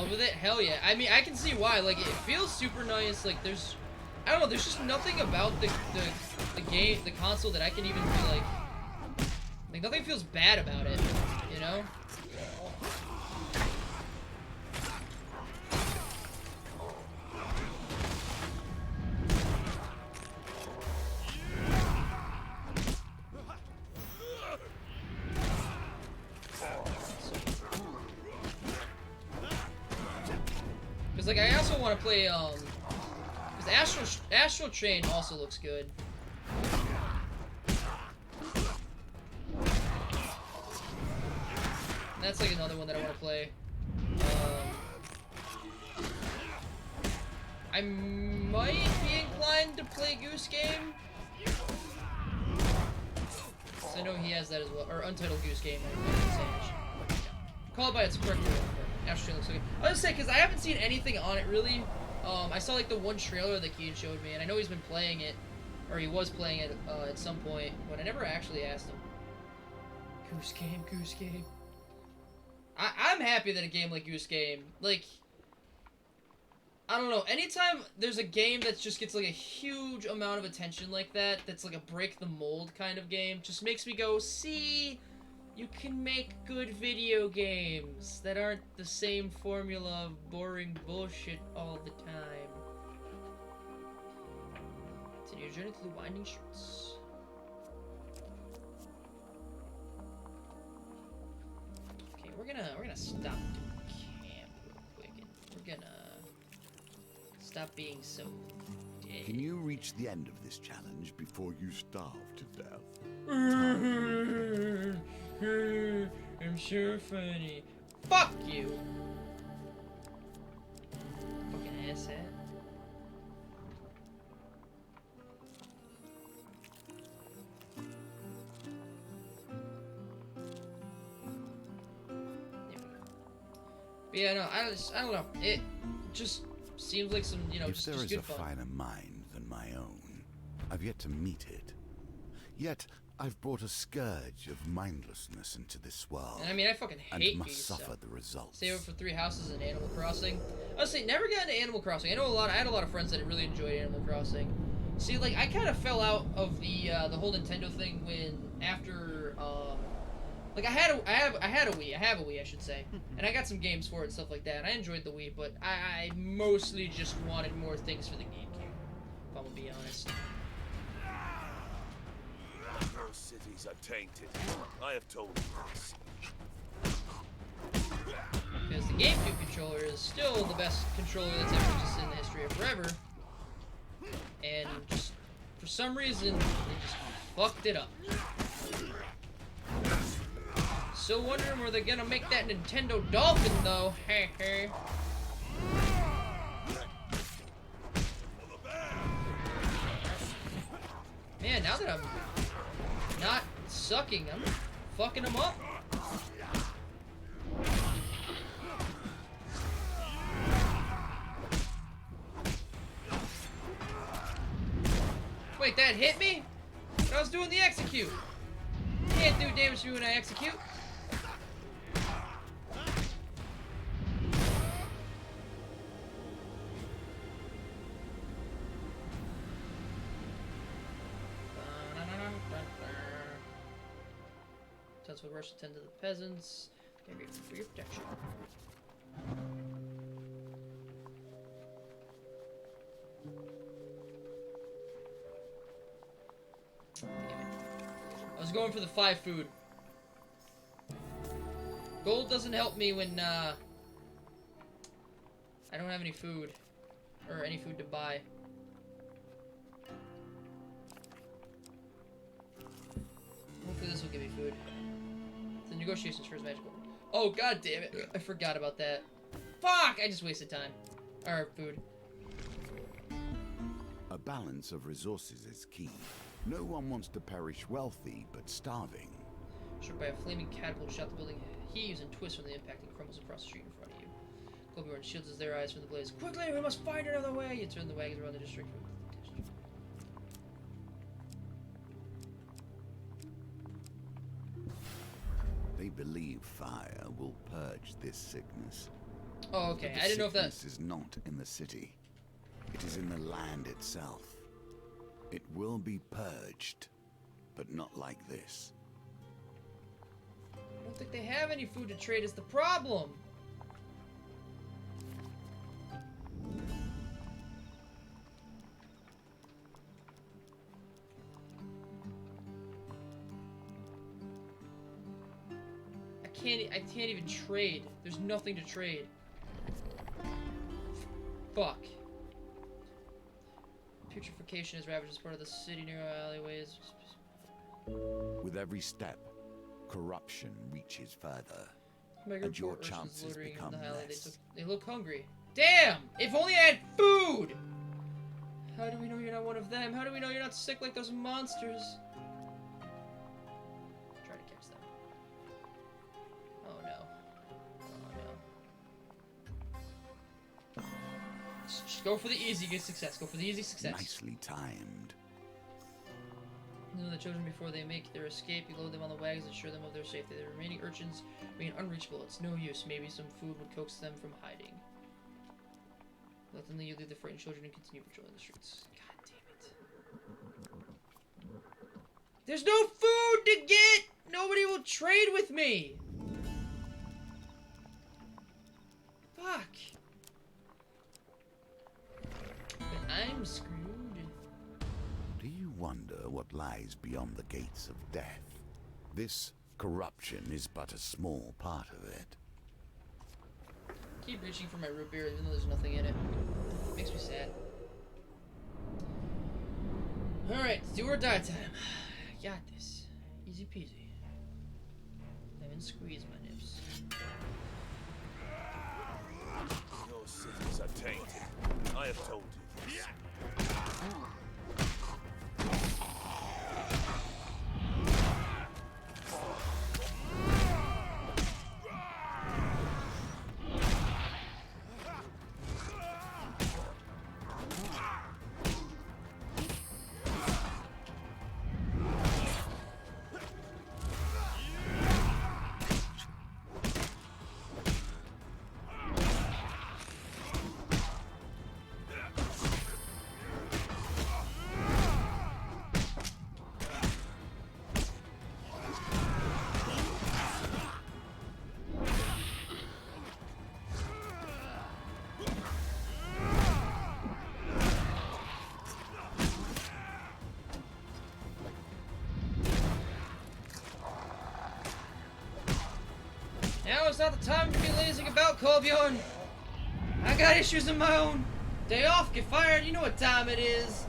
love with it? Hell yeah. I mean, I can see why. Like, it feels super nice. Like, there's, I don't know, there's just nothing about the game, the console that I can even be like nothing feels bad about it, you know? Cause like, I also want to play, cause Astral Chain also looks good. That's like another one that I want to play. I might be inclined to play Goose Game. So I know he has that as well, or Untitled Goose Game. Call it by its correct name. Astral Chain looks so good. I was gonna say, because I haven't seen anything on it really. I saw like the one trailer that Keen showed me, and I know he's been playing it, or he was playing it at some point, but I never actually asked him. Goose Game, Goose Game. I'm happy that a game like Goose Game, like, I don't know, anytime there's a game that just gets like a huge amount of attention like that, that's like a break the mold kind of game, just makes me go, see, you can make good video games that aren't the same formula of boring bullshit all the time. Continue your journey through the winding streets. We're gonna stop camp real quick, and we're gonna stop being so dead. Can you reach the end of this challenge before you starve to death? I'm sure funny. Fuck you! Fucking asshat. Yeah, no, I don't know. It just seems like some, you know, If just there is good a fun. finer mind than my own, I've yet to meet it. Yet I've brought a scourge of mindlessness into this world. And I mean, I fucking and hate must these, suffer so. the results. Stay over for 3 houses in Animal Crossing. I was saying, never got into Animal Crossing. I had a lot of friends that really enjoyed Animal Crossing. See, like, I kind of fell out of the whole Nintendo thing when after like I have a Wii, I should say, and I got some games for it and stuff like that. And I enjoyed the Wii, but I mostly just wanted more things for the GameCube. If I'm gonna be honest. Those cities are tainted. I have told you this. Because the GameCube controller is still the best controller that's ever existed in the history of forever. And just, for some reason, they just fucked it up. Still wondering where they're gonna make that Nintendo Dolphin, though. Hey, hey. Man, now that I'm not sucking, I'm fucking them up. Wait, that hit me? I was doing the execute. Can't do damage to me when I execute. Tents will rush to tend to the peasants. They're grateful for your protection. Damn it. I was going for the 5 food. Gold doesn't help me when I don't have any food. Or any food to buy. Hopefully this will give me food. The negotiations for his magical. Oh, god damn it. I forgot about that. Fuck! I just wasted time. Or food. A balance of resources is key. No one wants to perish wealthy, but starving. Struck by a flaming catapult, shot the building heaves and twists from the impact and crumbles across the street in front of you. Goldborn shields as their eyes from the blaze. Quickly, we must find another way! You turn the wagons around the district. They believe fire will purge this sickness. Oh, okay. But I didn't know if that... sickness is not in the city. It is in the land itself. It will be purged, but not like this. I don't think they have any food to trade is the problem. I can't even trade. There's nothing to trade. Fuck. Putrefaction is ravaged as part of the city near alleyways. With every step, corruption reaches further, Mega and your report urchins chances loitering in become the alley. less. They look hungry. Damn! If only I had food! How do we know you're not one of them? How do we know you're not sick like those monsters? Try to catch them. Oh no. Oh no. Just go for the easy success. Go for the easy success. Nicely timed. You know the children before they make their escape. You load them on the wagons and assure them of their safety. The remaining urchins remain unreachable. It's no use. Maybe some food would coax them from hiding. Let them leave the frightened children and continue patrolling the streets. God damn it. There's no food to get! Nobody will trade with me! Fuck. But I'm screwed. Do you wonder what lies beyond the gates of death? This corruption is but a small part of it. Keep reaching for my root beer even though there's nothing in it. Makes me sad. Alright, do or die time. Got this. Easy peasy. Lemon squeeze my nips. Your cities are tainted. I have told you this. Now is not the time to be lazing about, Colbjorn. I got issues of my own. Day off, get fired, you know what time it is.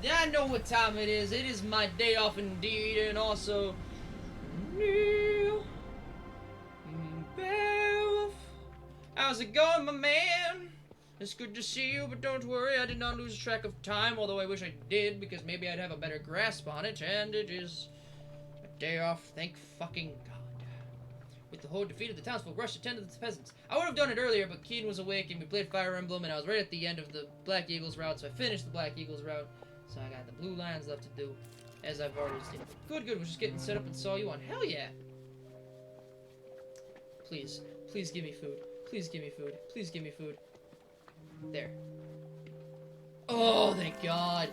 Yeah, I know what time it is. It is my day off indeed, and also... How's it going, my man? It's good to see you, but don't worry, I did not lose track of time, although I wish I did, because maybe I'd have a better grasp on it, and it is a day off, thank fucking God. With the Horde defeated, the townsfolk rushed to tend to the peasants. I would have done it earlier, but Keen was awake, and we played Fire Emblem, and I was right at the end of the Black Eagles route, so I finished the Black Eagles route, so I got the Blue Lions left to do, as I've already stated. Good, we're just getting set up and saw you on. Hell yeah! Please, please give me food. Please give me food. Please give me food. There. Oh, thank God.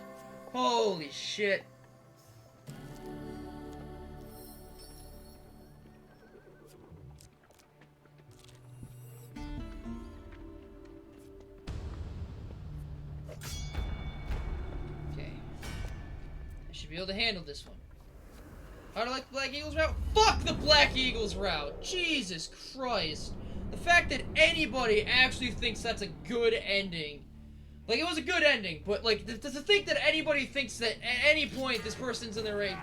Holy shit. Okay. I should be able to handle this one. How do I like the Black Eagles route? Fuck the Black Eagles route! Jesus Christ. The fact that anybody actually thinks that's a good ending. Like, it was a good ending, but, like, to think that anybody thinks that at any point this person's in the ring...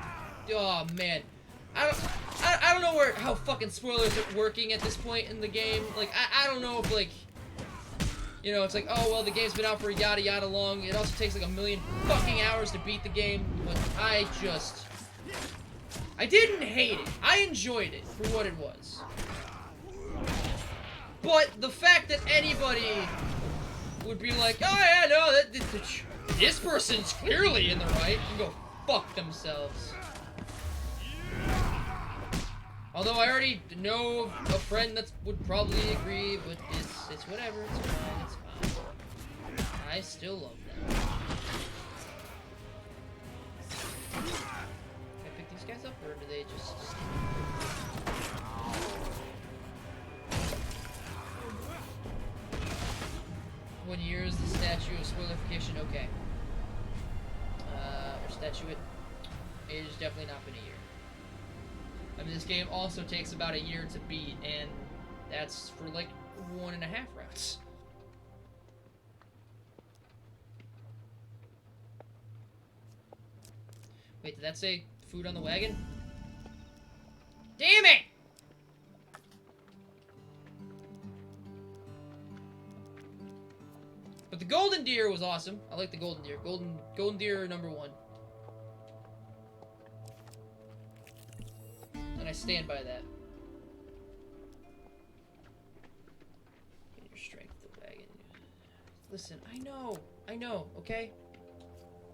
Oh, man. I don't know how fucking spoilers are working at this point in the game. Like, I don't know if, like... You know, it's like, oh, well, the game's been out for yada yada long. It also takes, like, a million fucking hours to beat the game. But I didn't hate it. I enjoyed it for what it was. But the fact that anybody would be like, oh yeah, no, this person's clearly in the right, and go fuck themselves. Although I already know a friend that would probably agree, but it's whatever. It's fine. It's fine. I still love them. Can I pick these guys up, or do they just? One year is the statute of spoilerification. Okay. Or statute. It has definitely not been a year. I mean, this game also takes about a year to beat, and that's for like 1.5 rounds. Wait, did that say food on the wagon? Damn it! But the golden deer was awesome. I like the golden deer. Golden deer #1. And I stand by that. Get your strength, the wagon. Listen, I know, okay?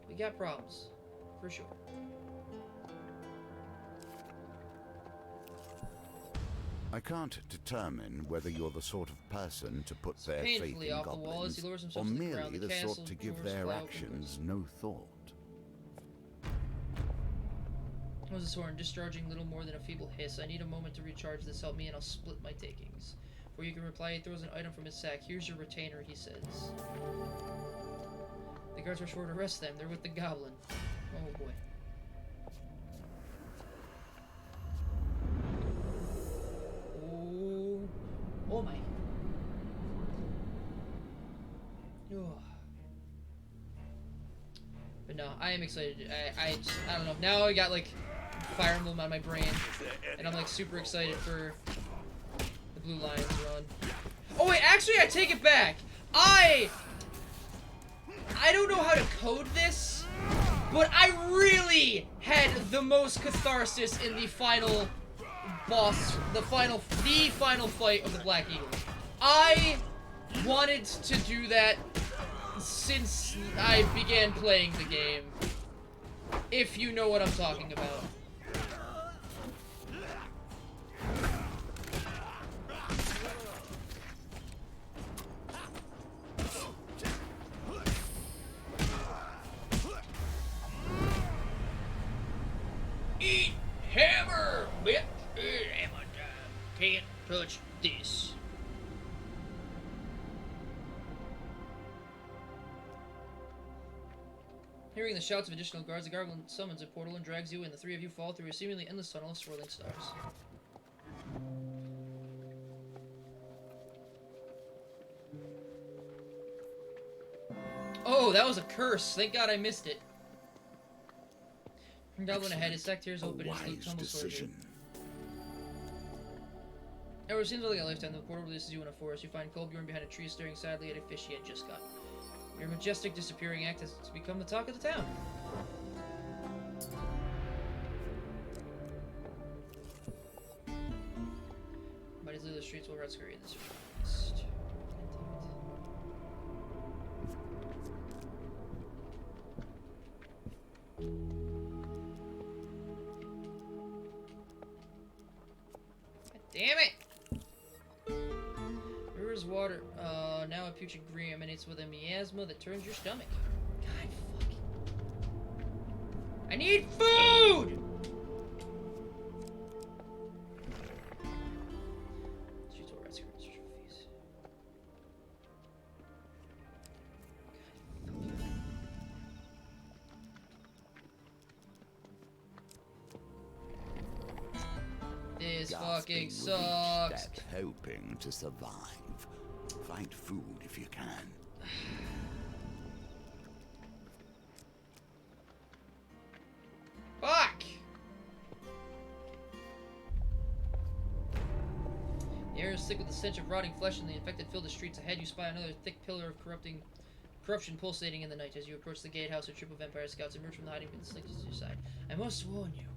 We got problems. For sure. I can't determine whether you're the sort of person to put their faith Painfully in off the wall as goblins, he lowers or himself to the ground. merely The the castle sort to give doors their fly open. actions no thought. Moses Horn, discharging little more than a feeble hiss. I need a moment to recharge this. Help me and I'll split my takings. Before you can reply, he throws an item from his sack. Here's your retainer, he says. The guards are sure to arrest them. They're with the goblin. Oh boy. Oh my. Ugh. But no, I am excited. I don't know. Now I got like Fire Emblem on my brain, and I'm like super excited for the Blue Lions run. Oh wait, actually I take it back. I don't know how to code this, but I really had the most catharsis in the final boss, the final fight of the Black Eagle. I wanted to do that since I began playing the game, if you know what I'm talking about. Eat hammer, bitch! Eat hammer time. Can't touch this. Hearing the shouts of additional guards, the gargoyle summons a portal and drags you in. The three of you fall through a seemingly endless tunnel of swirling stars. Oh, that was a curse. Thank God I missed it. Goblin ahead, his sack tears open and his tumbles towards you. However, it seems like a lifetime. The portal releases you in a forest. You find Kolbjorn behind a tree staring sadly at a fish he had just got. Your majestic disappearing act has become the talk of the town. Might easily the streets will rescue you this forest. Damn it! River's water, now a putrid green emanates with a miasma that turns your stomach. God fucking. I need food! Streets will rescue its trophies. This fucking sucks. Death, hoping to survive. Find food if you can. Fuck! The air is thick with the stench of rotting flesh, and the infected fill the streets ahead. You spy another thick pillar of corruption pulsating in the night. As you approach the gatehouse, a troop of vampire scouts emerge from the hiding pits and slink to your side. I must warn you,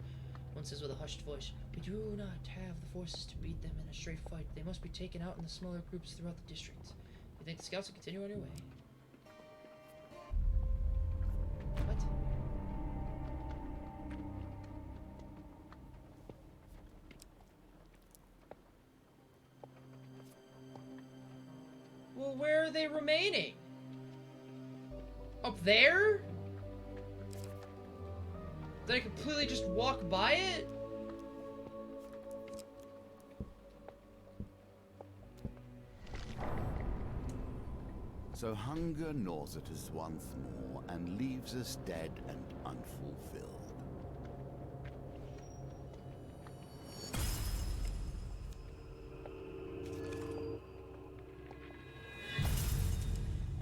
one says with a hushed voice. We do not have the forces to beat them in a straight fight. They must be taken out in the smaller groups throughout the district. You think the scouts will continue on your way? What? Well, where are they remaining? Up there? Did I completely just walk by it? So hunger gnaws at us once more and leaves us dead and unfulfilled.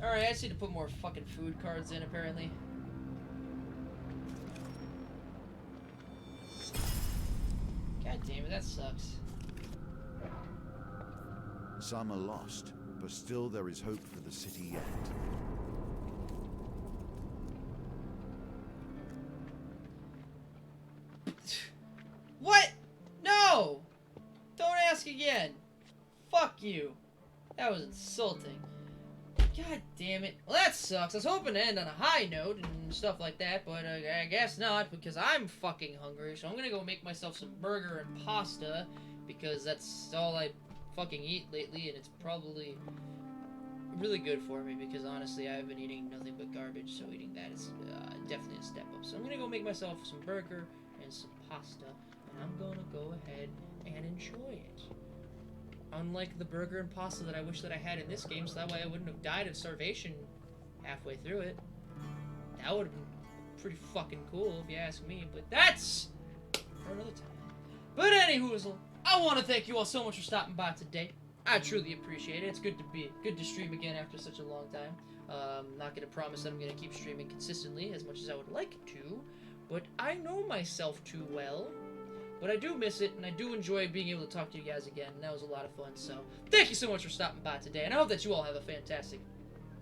Alright, I just need to put more fucking food cards in, apparently. God damn it, that sucks. Some are lost, but still there is hope for the city yet. What? No! Don't ask again. Fuck you. That was insulting. God damn it. Well, that sucks. I was hoping to end on a high note and stuff like that, but I guess not, because I'm fucking hungry, so I'm gonna go make myself some burger and pasta, because that's all I fucking eat lately, and it's probably really good for me, because honestly, I've been eating nothing but garbage, so eating that is definitely a step up. So I'm gonna go make myself some burger and some pasta, and I'm gonna go ahead and enjoy it. Unlike the burger and pasta that I wish that I had in this game, so that way I wouldn't have died of starvation halfway through it. That would have been pretty fucking cool, if you ask me, but that's for another time. But anywhoozle, I want to thank you all so much for stopping by today. I truly appreciate it. It's good to stream again after such a long time. Not gonna promise that I'm gonna keep streaming consistently as much as I would like to, but I know myself too well. But I do miss it, and I do enjoy being able to talk to you guys again, and that was a lot of fun. So thank you so much for stopping by today, and I hope that you all have a fantastic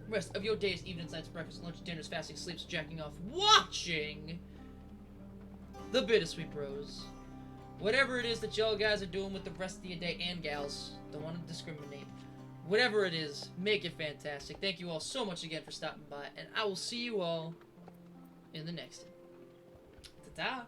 rest of your days, evenings, nights, breakfast, lunch, dinners, fasting, sleeps, jacking off, watching the Bittersweet Bros. Whatever it is that y'all guys are doing with the rest of your day, and gals, don't want to discriminate. Whatever it is, make it fantastic. Thank you all so much again for stopping by, and I will see you all in the next one. Ta-ta!